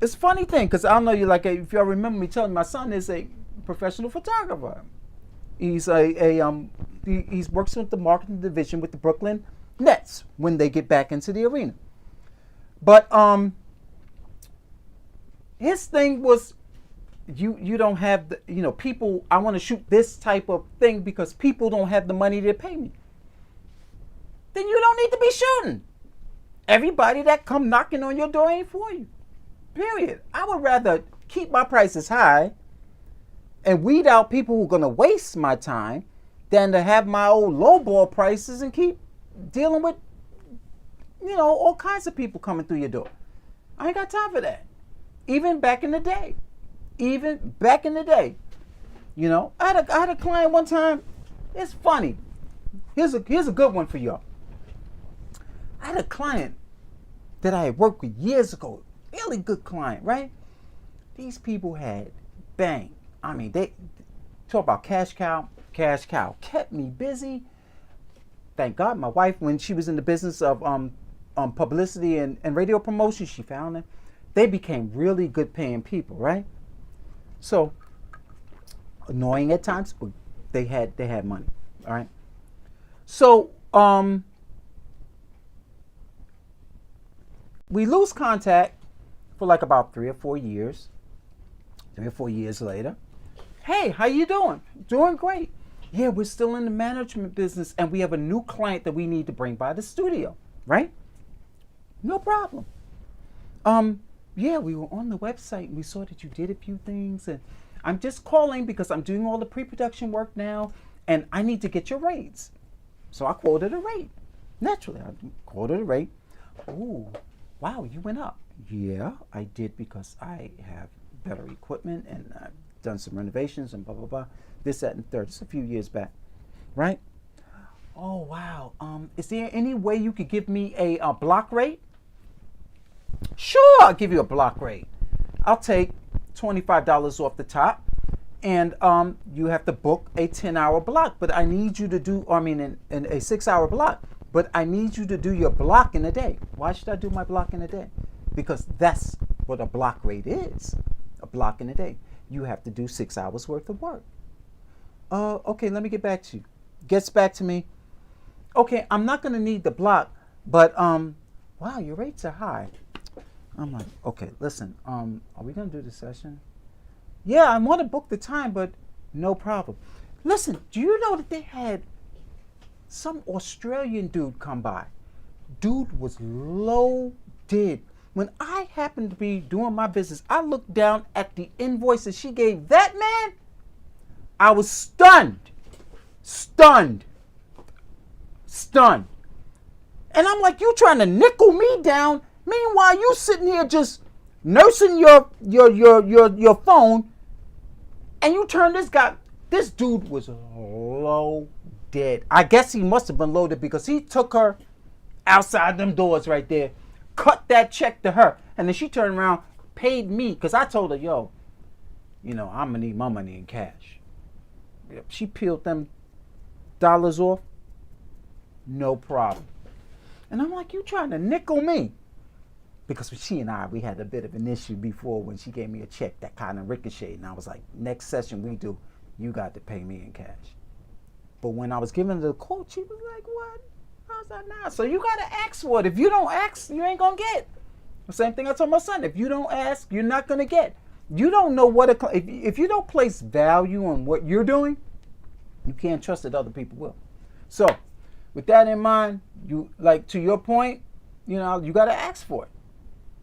It's a funny thing, because I don't know you, like, if y'all remember me telling you, my son is a professional photographer. He's he works with the marketing division with the Brooklyn Nets when they get back into the arena. But his thing was, you don't have the, you know, people, I want to shoot this type of thing because people don't have the money to pay me. Then you don't need to be shooting. Everybody that come knocking on your door ain't for you. Period. I would rather keep my prices high and weed out people who are going to waste my time than to have my old lowball prices and keep dealing with, you know, all kinds of people coming through your door. I ain't got time for that. Even back in the day, you know, I had a client one time. It's funny. Here's a good one for y'all. I had a client that I had worked with years ago. Really good client, right? These people had bang. I mean, they talk about cash cow. Cash cow kept me busy. Thank God, my wife, when she was in the business of publicity and radio promotion, she found them. They became really good paying people, right? So annoying at times, but they had money. All right. So we lose contact for like about 3 or 4 years. 3 or 4 years later, hey, how you doing? Doing great. Yeah, we're still in the management business and we have a new client that we need to bring by the studio, right? No problem. Yeah, we were on the website and we saw that you did a few things, and I'm just calling because I'm doing all the pre-production work now and I need to get your rates. So I quoted a rate. Naturally, I quoted a rate. Oh, wow, you went up. Yeah, I did because I have better equipment and I've done some renovations and blah, blah, blah. This, that, and third. It's a few years back, right? Oh, wow. Is there any way you could give me a block rate? Sure, I'll give you a block rate. I'll take $25 off the top, and you have to book a 10-hour block. But I need you to do, in a 6-hour block. But I need you to do your block in a day. Why should I do my block in a day? Because that's what a block rate is. A block in a day. You have to do 6 hours worth of work. Okay, let me get back to you. Gets back to me. Okay, I'm not going to need the block, but wow, your rates are high. I'm like, okay, listen, are we gonna do the session? Yeah, I want to book the time, but no problem. Listen, do you know that they had some Australian dude come by? Dude was loaded. When I happened to be doing my business, I looked down at the invoice that she gave that man. I was stunned. Stunned. Stunned. And I'm like, you trying to nickel me down? Meanwhile, you sitting here just nursing your phone, and you turn this dude was loaded. I guess he must have been loaded because he took her outside them doors right there, cut that check to her, and then she turned around, paid me, because I told her, yo, I'm gonna need my money in cash. She peeled them dollars off, no problem. And I'm like, you trying to nickel me? Because she and we had a bit of an issue before when she gave me a check that kind of ricocheted. And I was like, next session we do, you got to pay me in cash. But when I was giving her the quote, she was like, what? I was like, nah. So you got to ask for it. If you don't ask, you ain't going to get. The same thing I told my son. If you don't ask, you're not going to get. You don't know what, if you don't place value on what you're doing, you can't trust that other people will. So with that in mind, to your point, you got to ask for it.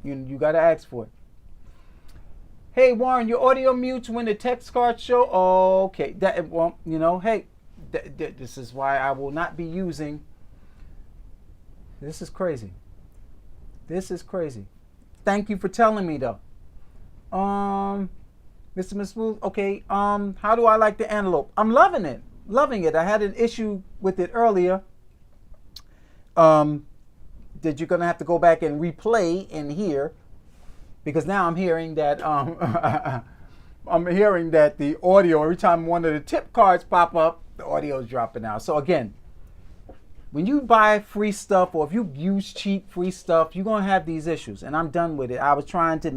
You got to ask for it. Hey, Warren, your audio mutes when the text cards show. Okay. This is why I will not be using. This is crazy. This is crazy. Thank you for telling me, though. Mr. Smooth, okay. How do I like the Antelope? I'm loving it. Loving it. I had an issue with it earlier. That you're going to have to go back and replay and hear, because now I'm hearing that the audio, every time one of the tip cards pop up, the audio is dropping out. So again, when you buy free stuff, or if you use cheap free stuff, you're going to have these issues, and I'm done with it. I was trying to,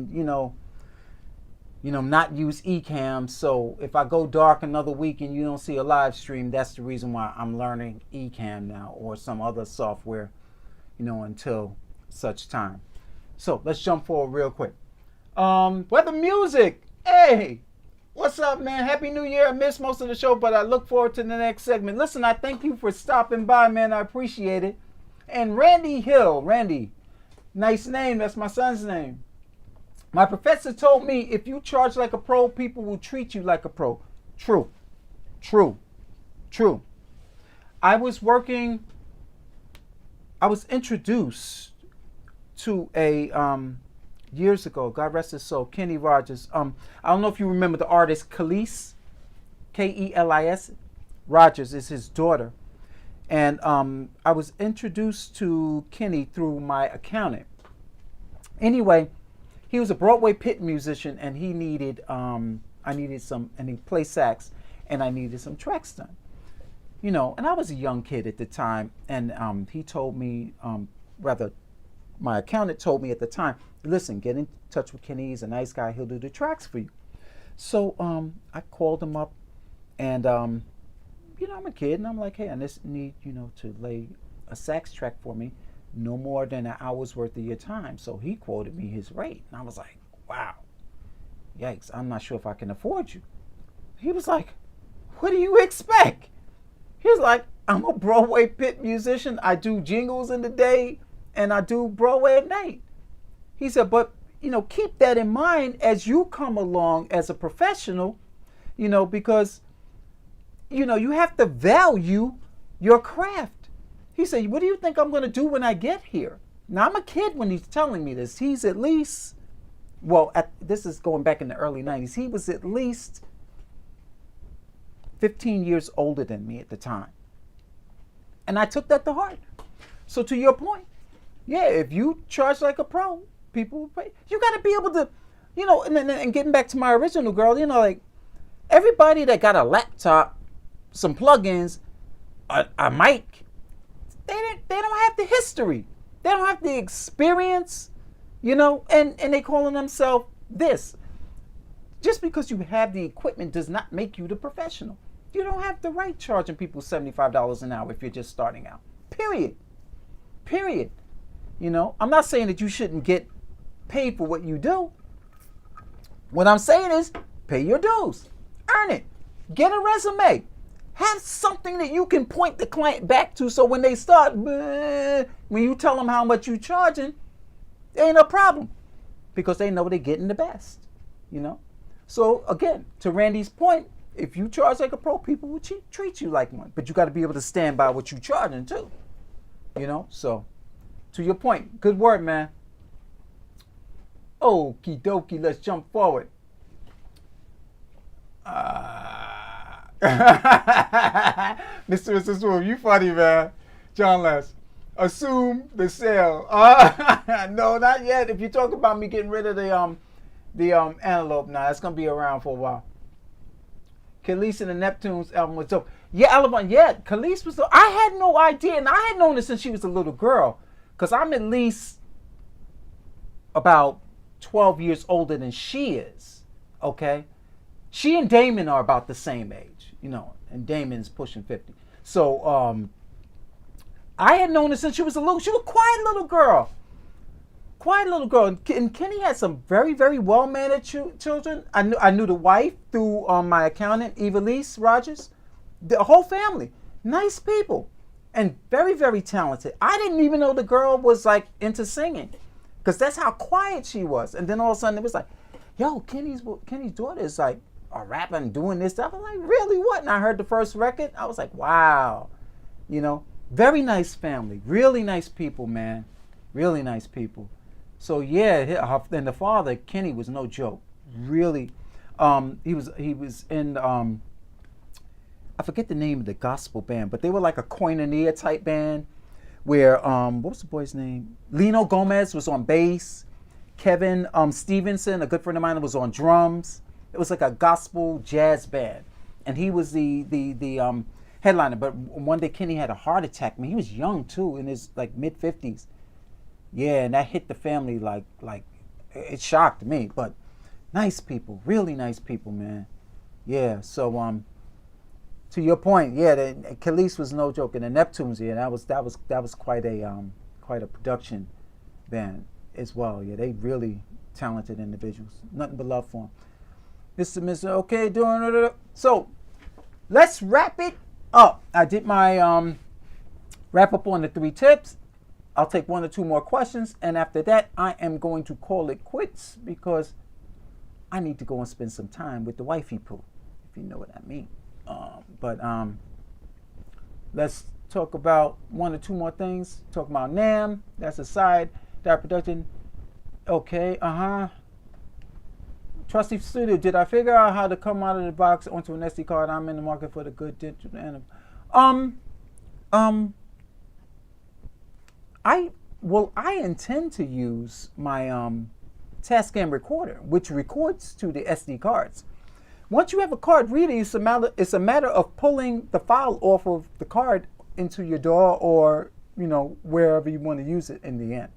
not use Ecamm, so if I go dark another week and you don't see a live stream, that's the reason why I'm learning Ecamm now, or some other software, until such time. So let's jump forward real quick. Weather music. Hey, what's up, man? Happy New Year. I missed most of the show, but I look forward to the next segment. Listen, I thank you for stopping by, man. I appreciate it. And Randy Hill. Randy, nice name. That's my son's name. My professor told me if you charge like a pro, people will treat you like a pro. True. True. True. I was introduced to years ago, God rest his soul, Kenny Rogers. I don't know if you remember the artist Kelis, Kelis. Rogers is his daughter. And I was introduced to Kenny through my accountant. Anyway, he was a Broadway pit musician, and he needed, and he played sax, and I needed some tracks done. And I was a young kid at the time, and he told me, my accountant told me at the time, listen, get in touch with Kenny. He's a nice guy. He'll do the tracks for you. So I called him up, and, I'm a kid, and I'm like, hey, I just need, to lay a sax track for me, no more than an hour's worth of your time. So he quoted me his rate, and I was like, wow, yikes, I'm not sure if I can afford you. He was like, what do you expect? He's like, I'm a Broadway pit musician. I do jingles in the day and I do Broadway at night. He said, but, keep that in mind as you come along as a professional, because, you have to value your craft. He said, what do you think I'm going to do when I get here? Now, I'm a kid when he's telling me this. He's at least, this is going back in the early 90s. He was at least 15 years older than me at the time. And I took that to heart. So to your point, yeah, if you charge like a pro, people will pay. You got to be able to, and getting back to my original girl, like everybody that got a laptop, some plugins, a mic, they don't have the history. They don't have the experience, and they calling themselves this. Just because you have the equipment does not make you the professional. You don't have the right charging people $75 an hour if you're just starting out. Period. I'm not saying that you shouldn't get paid for what you do. What I'm saying is, pay your dues, earn it, get a resume, have something that you can point the client back to, so when they start, when you tell them how much you're charging, there ain't no problem, because they know they're getting the best, you know? So again, to Randy's point, if you charge like a pro, people will treat you like one, but you got to be able to stand by what you're charging too, you know? So, to your point, good word, man. Okie dokie, let's jump forward. Mr. and Mrs. Wolf, you funny, man. John Les, assume the sale. No, not yet. If you talk about me getting rid of the Antelope, now that's gonna be around for a while. Khalees and the Neptunes album was dope. Yeah, Alabama, yeah, Khalees was dope. I had no idea, and I had known her since she was a little girl, because I'm at least about 12 years older than she is, okay? She and Damon are about the same age, you know, and Damon's pushing 50. So, I had known her since she was a quiet little girl. Quiet little girl. And Kenny had some very, very well-mannered children. I knew the wife through my accountant, Evelise Rogers. The whole family. Nice people. And very, very talented. I didn't even know the girl was, like, into singing, because that's how quiet she was. And then all of a sudden it was like, yo, Kenny's daughter is like a rapper and doing this stuff. I'm like, really, what? And I heard the first record. I was like, wow. You know, very nice family. Really nice people, man. Really nice people. So yeah, and the father, Kenny, was no joke. Really, he was in, I forget the name of the gospel band, but they were like a Koinonia type band, where what was the boy's name? Lino Gomez was on bass. Kevin Stevenson, a good friend of mine, was on drums. It was like a gospel jazz band, and he was the headliner. But one day Kenny had a heart attack. I mean, he was young too, in his like mid-50s. Yeah, and that hit the family like it shocked me. But nice people, really nice people, man. Yeah. So to your point, yeah, Khalees was no joke, and the Neptunes, yeah, that was quite a production band as well. Yeah, they really talented individuals. Nothing but love for them. Mr. Okay, doing so. Let's wrap it up. I did my wrap up on the 3 tips. I'll take 1 or 2 more questions, and after that, I am going to call it quits, because I need to go and spend some time with the wifey poo, if you know what I mean. But let's talk about 1 or 2 more things. Talk about NAMM. That's a side production. Okay. Trusty Studio. Did I figure out how to come out of the box onto an SD card? I'm in the market for the good digital animal. I intend to use my Tascam recorder, which records to the SD cards. Once you have a card reader, it's a matter of pulling the file off of the card into your DAW, or, you know, wherever you want to use it in the end,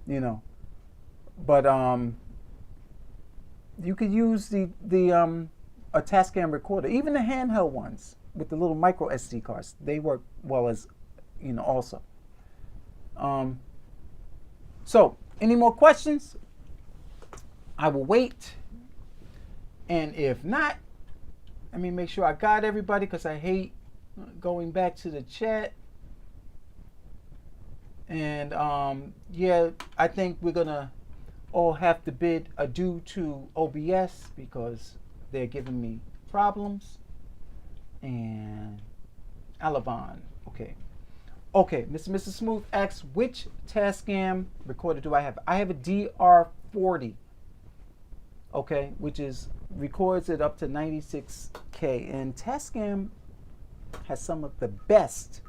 you know. But you could use a Tascam recorder, even the handheld ones with the little micro SD cards. They work well as, you know, also. So, any more questions? I will wait. And if not, let me make sure I got everybody, because I hate going back to the chat. And yeah, I think we're gonna all have to bid adieu to OBS, because they're giving me problems. And Alavon, okay. Okay, Mr. and Mrs. Smooth asks, which Tascam recorder do I have? I have a DR40, okay, which records it up to 96K. And Tascam has some of the best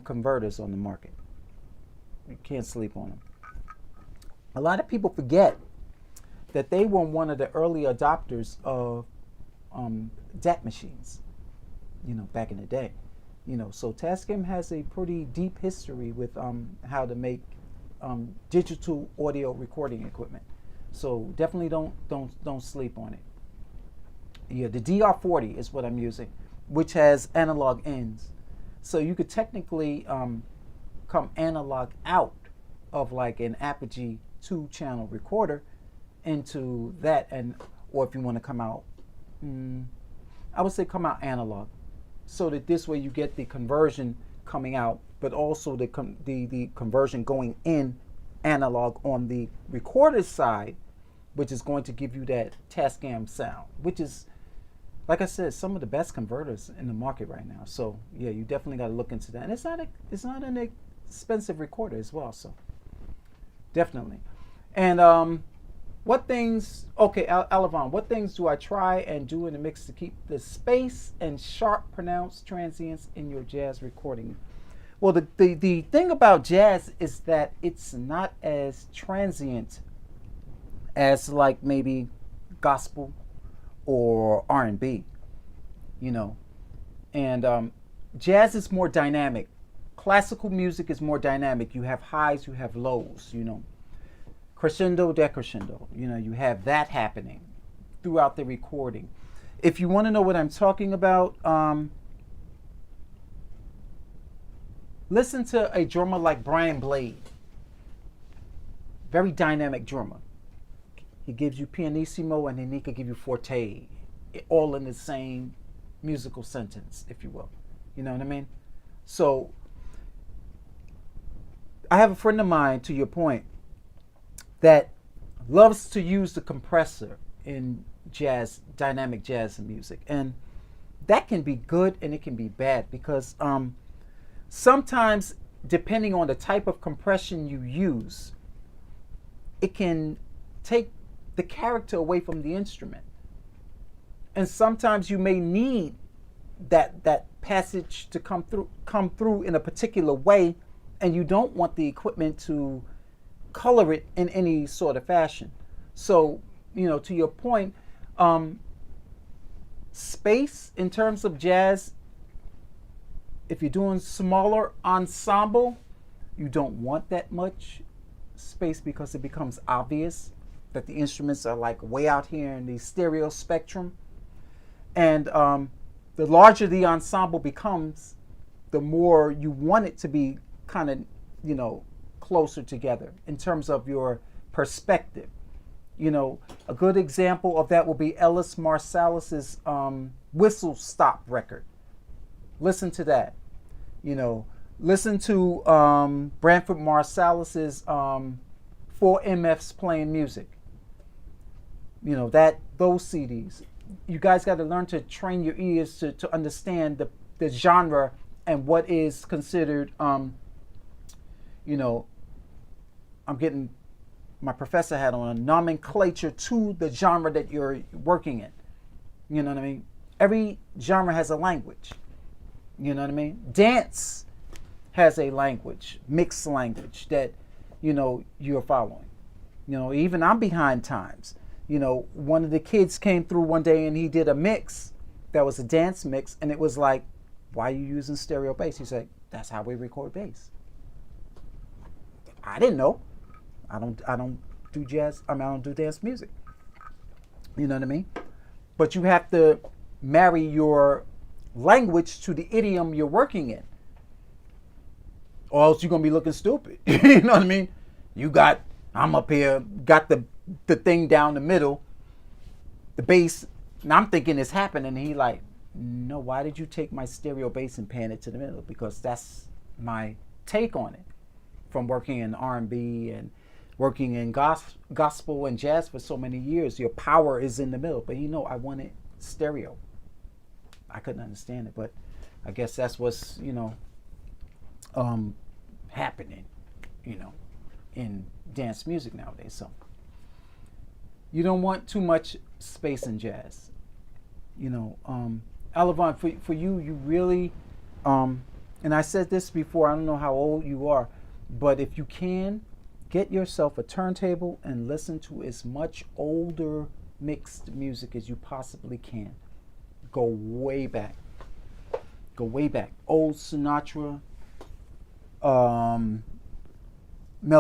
converters on the market. You can't sleep on them. A lot of people forget that they were one of the early adopters of DAT machines, you know, back in the day. You know, so Tascam has a pretty deep history with how to make digital audio recording equipment. So definitely don't sleep on it. Yeah, the DR40 is what I'm using, which has analog ends. So you could technically come analog out of like an Apogee 2-channel recorder into that, and or if you want to come out, I would say come out analog, so that this way you get the conversion coming out, but also the conversion going in analog on the recorder side, which is going to give you that Tascam sound, which is, like I said, some of the best converters in the market right now. So yeah, you definitely got to look into that. And it's not an expensive recorder as well. So definitely. And what things? Okay, Alevon, what things do I try and do in the mix to keep the space and sharp, pronounced transients in your jazz recording? Well, the thing about jazz is that it's not as transient as like maybe gospel or R&B, you know. And jazz is more dynamic. Classical music is more dynamic. You have highs, you have lows, you know. Crescendo, decrescendo, you know, you have that happening throughout the recording. If you want to know what I'm talking about, listen to a drummer like Brian Blade. Very dynamic drummer. He gives you pianissimo and then he could give you forte, all in the same musical sentence, if you will. You know what I mean? So I have a friend of mine, to your point, that loves to use the compressor in jazz, dynamic jazz music. And that can be good and it can be bad, because sometimes, depending on the type of compression you use, it can take the character away from the instrument. And sometimes you may need that passage to come through in a particular way, and you don't want the equipment to color it in any sort of fashion. So, you know, to your point, space in terms of jazz, if you're doing smaller ensemble, you don't want that much space, because it becomes obvious that the instruments are like way out here in the stereo spectrum. And the larger the ensemble becomes, the more you want it to be kind of, you know, closer together in terms of your perspective. You know, a good example of that will be Ellis Marsalis's Whistle Stop record. Listen to that. You know, listen to Branford Marsalis's 4 MFs playing music. You know, those CDs. You guys got to learn to train your ears to understand the genre and what is considered, you know, I'm getting my professor hat on, a nomenclature to the genre that you're working in. You know what I mean? Every genre has a language. You know what I mean? Dance has a language, mixed language that, you know, you're following. You know, even I'm behind times. You know, one of the kids came through one day and he did a mix that was a dance mix, and it was like, why are you using stereo bass? He said, that's how we record bass. I didn't know. I don't do jazz. I don't do dance music. You know what I mean? But you have to marry your language to the idiom you're working in, or else you're gonna be looking stupid. You know what I mean? I'm up here, got the thing down the middle, the bass, and I'm thinking it's happening. And he like, no, why did you take my stereo bass and pan it to the middle? Because that's my take on it. From working in R&B and working in gospel and jazz for so many years, your power is in the middle. But you know, I wanted stereo. I couldn't understand it, but I guess that's what's, you know, happening, you know, in dance music nowadays. So you don't want too much space in jazz. You know, Alevon, for you, you really, and I said this before, I don't know how old you are, but if you can, get yourself a turntable and listen to as much older mixed music as you possibly can. Go way back. Go way back. Old Sinatra, Mel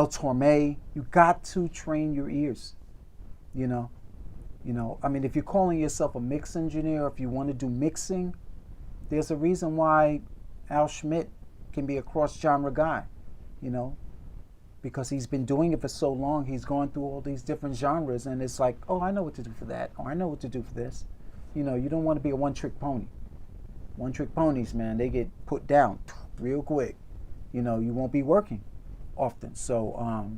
Torme. You got to train your ears. You know, I mean, if you're calling yourself a mix engineer, if you want to do mixing, there's a reason why Al Schmidt can be a cross-genre guy, you know, because he's been doing it for so long. He's gone through all these different genres, and it's like, oh, I know what to do for that, or I know what to do for this. You know, you don't want to be a one-trick pony. One-trick ponies, man, they get put down real quick. You know, you won't be working often. So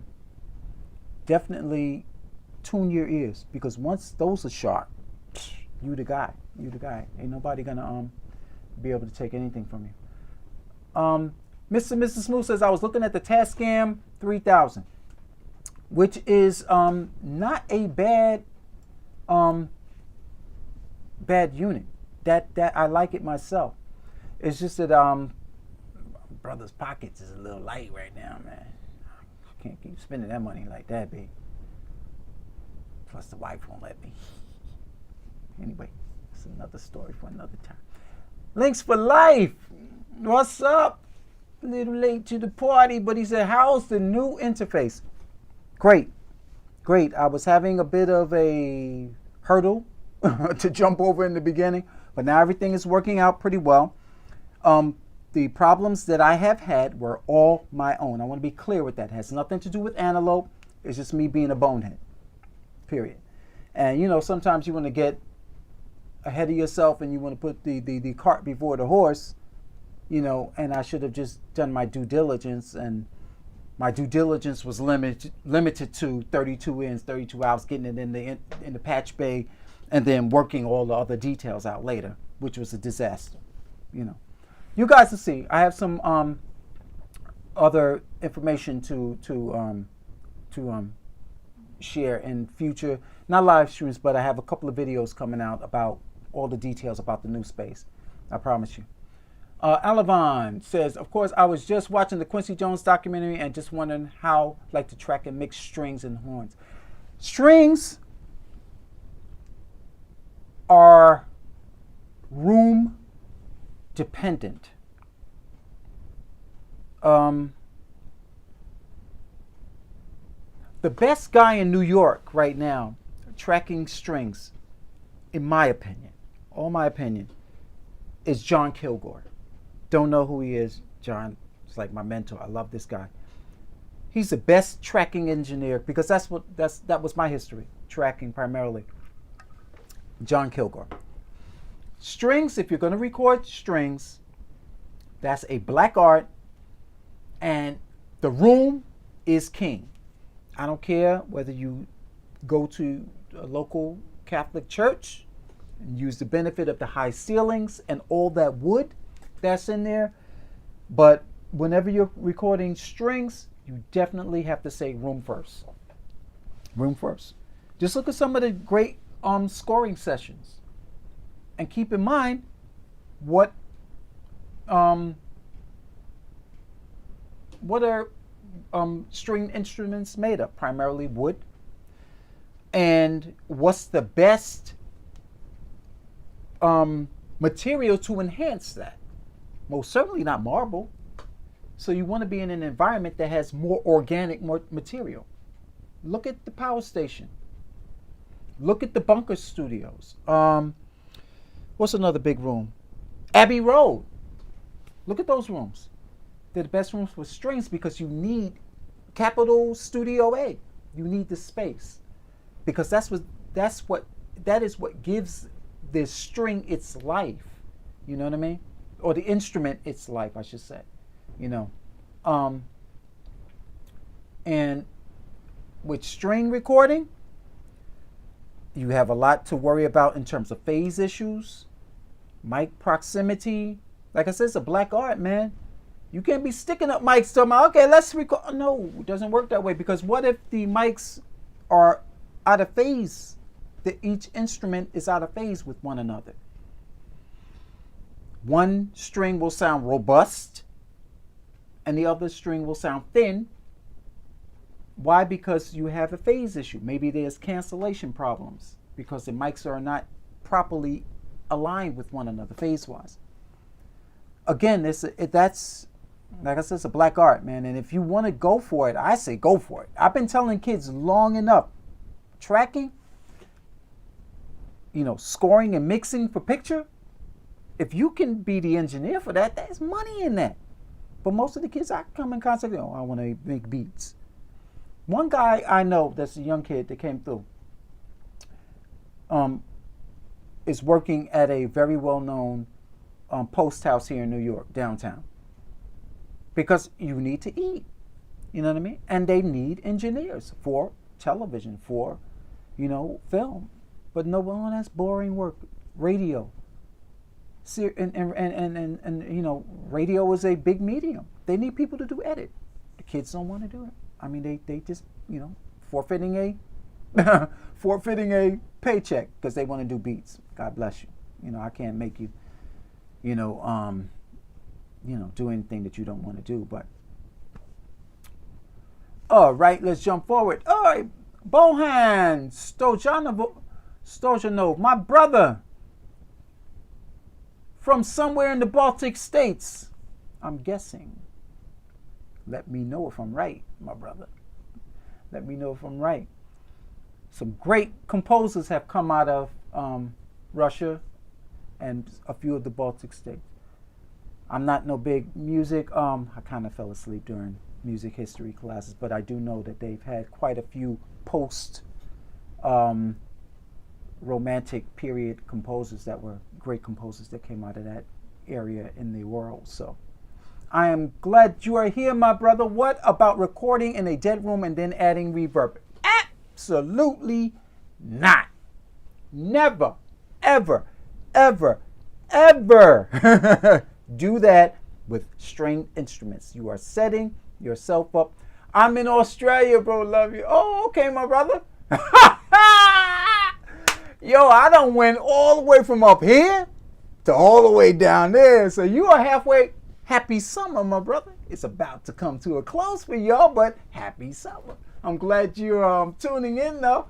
definitely tune your ears, because once those are sharp, you the guy. You the guy. Ain't nobody gonna be able to take anything from you. Mr. and Mrs. Smooth says, I was looking at the Tascam 3000, which is not a bad bad unit. That I like it myself. It's just that brother's pockets is a little light right now, man. I can't keep spending that money like that, babe. Plus the wife won't let me. Anyway, it's another story for another time. Links for Life. What's up? A little late to the party, but he said, how's the new interface? Great. Great. I was having a bit of a hurdle to jump over in the beginning, but now everything is working out pretty well. The problems that I have had were all my own. I want to be clear with that. It has nothing to do with Antelope. It's just me being a bonehead. Period. And, you know, sometimes you want to get ahead of yourself and you want to put the cart before the horse, you know, and I should have just done my due diligence, and my due diligence was limited to 32 ins, 32 outs, getting it in the patch bay, and then working all the other details out later, which was a disaster, you know. You guys will see. I have some other information to share in future, not live streams, but I have a couple of videos coming out about all the details about the new space. I promise you. Alavon says, of course, I was just watching the Quincy Jones documentary and just wondering how like to track and mix strings and horns. Strings are room dependent. The best guy in New York right now tracking strings, in my opinion, all my opinion, is John Kilgore. Don't know who he is. John is like my mentor. I love this guy. He's the best tracking engineer, because that was my history, tracking primarily. John Kilgore. Strings, if you're going to record strings, that's a black art, and the room is king. I don't care whether you go to a local Catholic church and use the benefit of the high ceilings and all that wood that's in there, but whenever you're recording strings, you definitely have to say room first. Room first. Just look at some of the great scoring sessions, and keep in mind what are string instruments made of? Primarily wood. And what's the best material to enhance that? Most certainly not marble. So you want to be in an environment that has more organic material. Look at the Power Station. Look at the Bunker Studios. What's another big room? Abbey Road. Look at those rooms. They're the best rooms for strings, because you need capital Studio A. You need the space, because that is what gives this string its life. You know what I mean? Or the instrument its life, I should say. You know, and with string recording, you have a lot to worry about in terms of phase issues, mic proximity. Like I said, it's a black art, man. You can't be sticking up mics to them. Okay, let's record. No, it doesn't work that way, because what if the mics are out of phase? That each instrument is out of phase with one another. One string will sound robust and the other string will sound thin. Why? Because you have a phase issue. Maybe there's cancellation problems because the mics are not properly aligned with one another phase-wise. Again, that's, like I said, it's a black art, man. And if you want to go for it, I say go for it. I've been telling kids long enough, tracking, you know, scoring and mixing for picture, if you can be the engineer for that, there's money in that. But most of the kids I come in contact with, oh, I want to make beats. One guy I know that's a young kid that came through is working at a very well-known post house here in New York, downtown. Because you need to eat, you know what I mean? And they need engineers for television, for, film. But no one has boring work. Radio. And radio is a big medium. They need people to do edit. The kids don't want to do it. I mean, they just, forfeiting a paycheck because they want to do beats. God bless you. I can't make you, do anything that you don't want to do. But all right, let's jump forward. All right, Bohan Stojanov, my brother from somewhere in the Baltic states. I'm guessing. Let me know if I'm right, my brother. Let me know if I'm right. Some great composers have come out of Russia and a few of the Baltic states. I'm not no big music. I kind of fell asleep during music history classes, but I do know that they've had quite a few post romantic period composers that were great composers that came out of that area in the world. So I am glad you are here, my brother. What about recording in a dead room and then adding reverb? Absolutely not. Never, ever, ever, ever do that with stringed instruments. You are setting yourself up. I'm in Australia, bro. Love you. Oh, okay, my brother. Yo, I done went all the way from up here to all the way down there. So you are halfway. Happy summer, my brother. It's about to come to a close for y'all, but happy summer. I'm glad you're tuning in, though.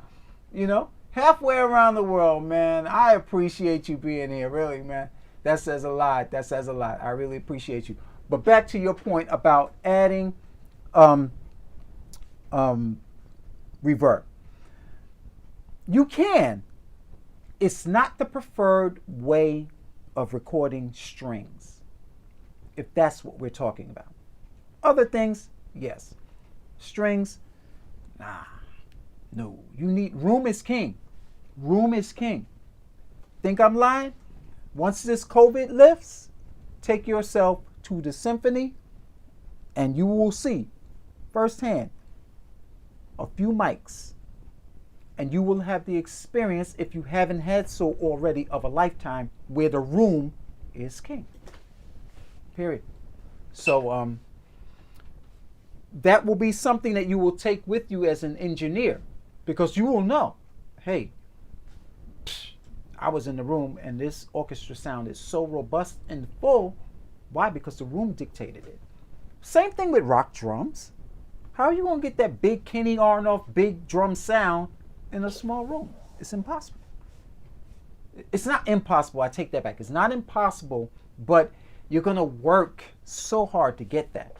Halfway around the world, man. I appreciate you being here, really, man. That says a lot. That says a lot. I really appreciate you. But back to your point about adding reverb. You can. It's not the preferred way of recording strings, if that's what we're talking about. Other things, yes. Strings, nah. No. You need, room is king. Room is king. Think I'm lying? Once this COVID lifts, take yourself to the symphony and you will see firsthand a few mics, and you will have the experience, if you haven't had so already, of a lifetime where the room is king. Period. So that will be something that you will take with you as an engineer, because you will know, hey, I was in the room and this orchestra sound is so robust and full. Why? Because the room dictated it. Same thing with rock drums. How are you going to get that big Kenny Aronoff big drum sound in a small room? It's impossible. It's not impossible. I take that back. It's not impossible, but you're going to work so hard to get that,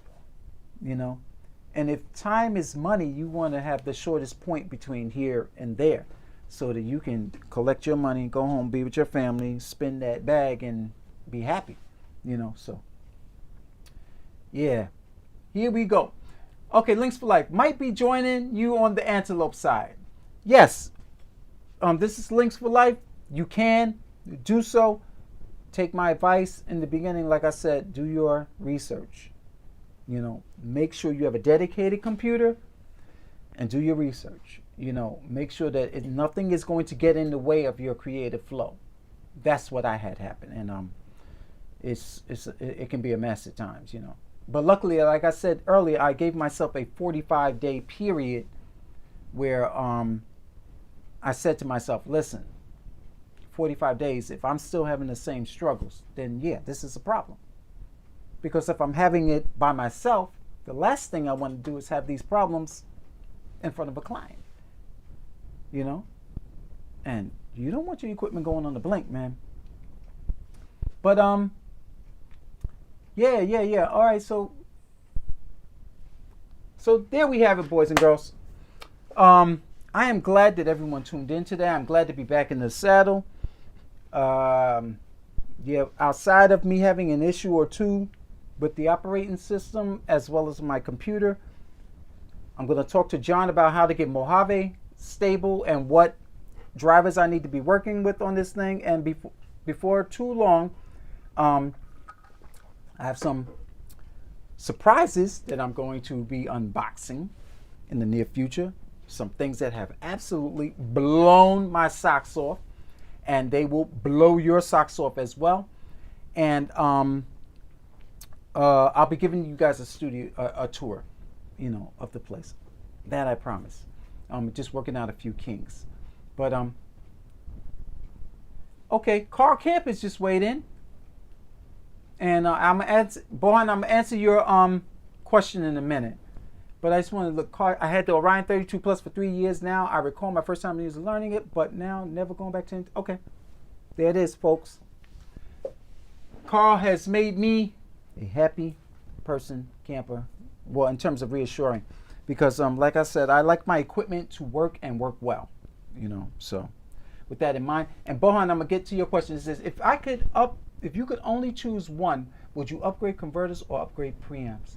And if time is money, you want to have the shortest point between here and there so that you can collect your money, go home, be with your family, spend that bag, and be happy, So, yeah, here we go. Okay, Links for Life might be joining you on the Antelope side. Yes, this is Links for Life. You can do so. Take my advice in the beginning. Like I said, do your research. Make sure you have a dedicated computer and do your research. Make sure that nothing is going to get in the way of your creative flow. That's what I had happen, and it can be a mess at times, But luckily, like I said earlier, I gave myself a 45-day period where I said to myself, listen, 45 days, if I'm still having the same struggles, then yeah, this is a problem. Because if I'm having it by myself, the last thing I want to do is have these problems in front of a client. And you don't want your equipment going on the blink, man. But yeah. All right, so there we have it, boys and girls. I am glad that everyone tuned in today. I'm glad to be back in the saddle. Yeah, outside of me having an issue or two with the operating system as well as my computer, I'm going to talk to John about how to get Mojave stable and what drivers I need to be working with on this thing. And before too long, I have some surprises that I'm going to be unboxing in the near future. Some things that have absolutely blown my socks off, and they will blow your socks off as well. And I'll be giving you guys a tour, you know, of the place. That I promise. Just working out a few kinks. But okay, Carl Camp is just weighed in, and I'm gonna answer your question in a minute. But I just want to look. I had the Orion 32 Plus for 3 years now. I recall my first time learning it, but now never going back to it. Okay, there it is, folks. Carl has made me a happy person, camper. Well, in terms of reassuring, because like I said, I like my equipment to work and work well. You know, so with that in mind, and Bohan, I'm gonna get to your question. It says, if you could only choose one, would you upgrade converters or upgrade preamps?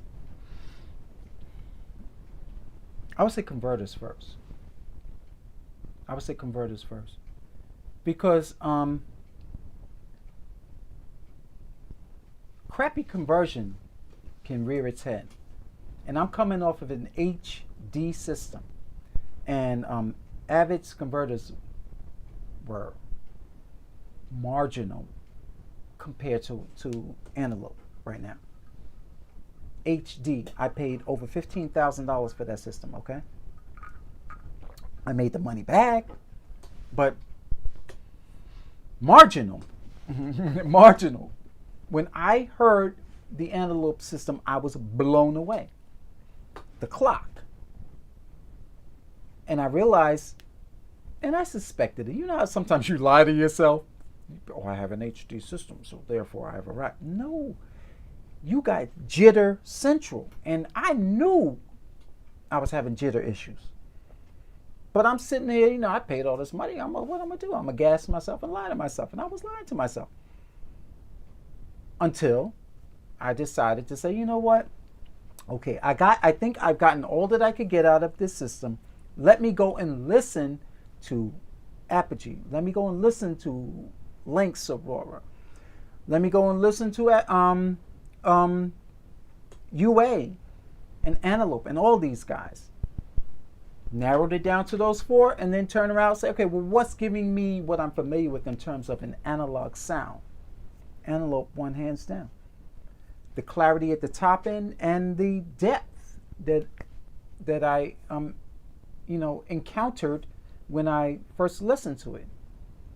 I would say converters first. Because crappy conversion can rear its head. And I'm coming off of an HD system. And Avid's converters were marginal compared to Antelope right now. HD, I paid over $15,000 for that system, okay? I made the money back, but marginal. Marginal. When I heard the Antelope system, I was blown away. The clock. And I realized, and I suspected it. You know how sometimes you lie to yourself? Oh, I have an HD system, so therefore I have a right. No. You got jitter central. And I knew I was having jitter issues. But I'm sitting there, you know, I paid all this money. What I'm going to do? I'm going to gas myself and lie to myself. And I was lying to myself. Until I decided to say, you know what? Okay, I think I've gotten all that I could get out of this system. Let me go and listen to Apogee. Let me go and listen to Lynx Aurora. Let me go and listen to UA and Antelope and all these guys. Narrowed it down to those four and then turn around and say, okay, well, what's giving me what I'm familiar with in terms of an analog sound? Antelope won hands down. The clarity at the top end and the depth that I you know, encountered when I first listened to it.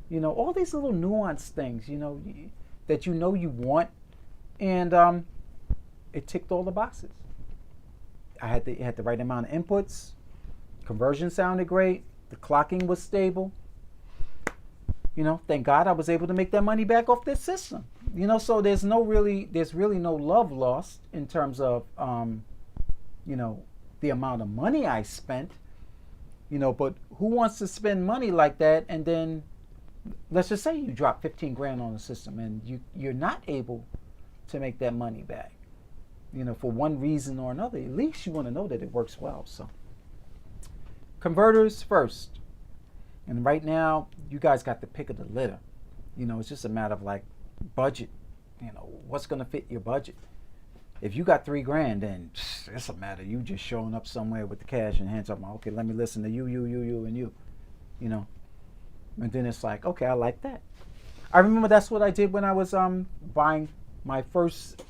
You know, all these little nuanced things, you know, that you want, and it ticked all the boxes. It had the right amount of inputs. Conversion sounded great. The clocking was stable. You know, thank God I was able to make that money back off this system. You know, so there's really no love lost in terms of you know, the amount of money I spent. You know, but who wants to spend money like that and then let's just say you drop 15 grand on the system and you're not able to make that money back, you know, for one reason or another. At least you want to know that it works well. So converters first. And right now, you guys got the pick of the litter. You know, it's just a matter of like budget. You know, what's going to fit your budget? If you got $3 grand, then it's a matter of you just showing up somewhere with the cash and hands up. Okay, let me listen to you, and you. You know, and then it's like, okay, I like that. I remember that's what I did when I was buying my first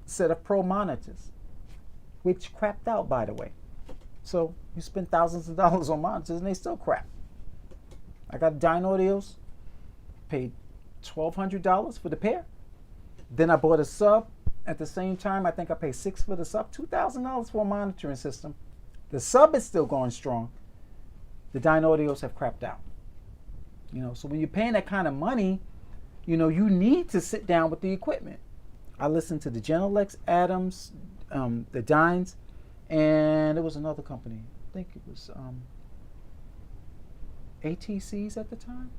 set of Pro monitors, which crapped out, by the way. So you spend thousands of dollars on monitors and they still crap. I got Dynaudios, paid $1,200 for the pair. Then I bought a sub. At the same time, I think I paid $600 for the sub, $2,000 for a monitoring system. The sub is still going strong. The Dynaudios have crapped out. You know, so when you're paying that kind of money, you know, you need to sit down with the equipment. I listened to the Genelex, Adams, the Dynes, and there was another company. I think it was ATCs at the time.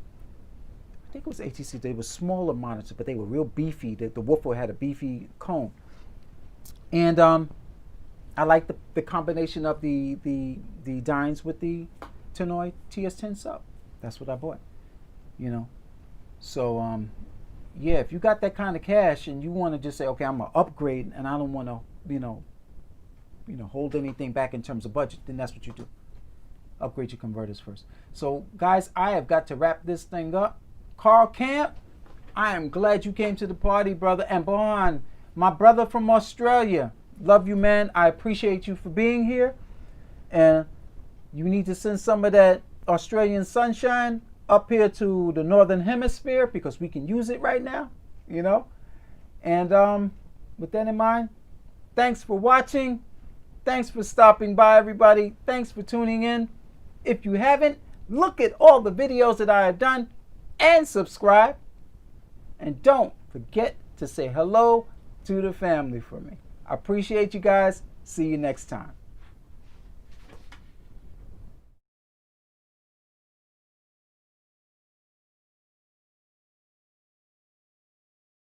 I think it was ATC. They were smaller monitors, but they were real beefy. The woofer had a beefy cone. And I like the combination of the Dynes with the Tannoy TS10 sub. That's what I bought. You know. So yeah, if you got that kind of cash and you want to just say, okay, I'm gonna upgrade and I don't want to, hold anything back in terms of budget, then that's what you do. Upgrade your converters first. So guys, I have got to wrap this thing up. Carl Camp, I am glad you came to the party, brother. And Bohan, my brother from Australia, love you, man. I appreciate you for being here. And you need to send some of that Australian sunshine up here to the Northern Hemisphere because we can use it right now, And with that in mind, thanks for watching. Thanks for stopping by, everybody. Thanks for tuning in. If you haven't, look at all the videos that I have done and subscribe. And don't forget to say hello to the family for me. I appreciate you guys. See you next time.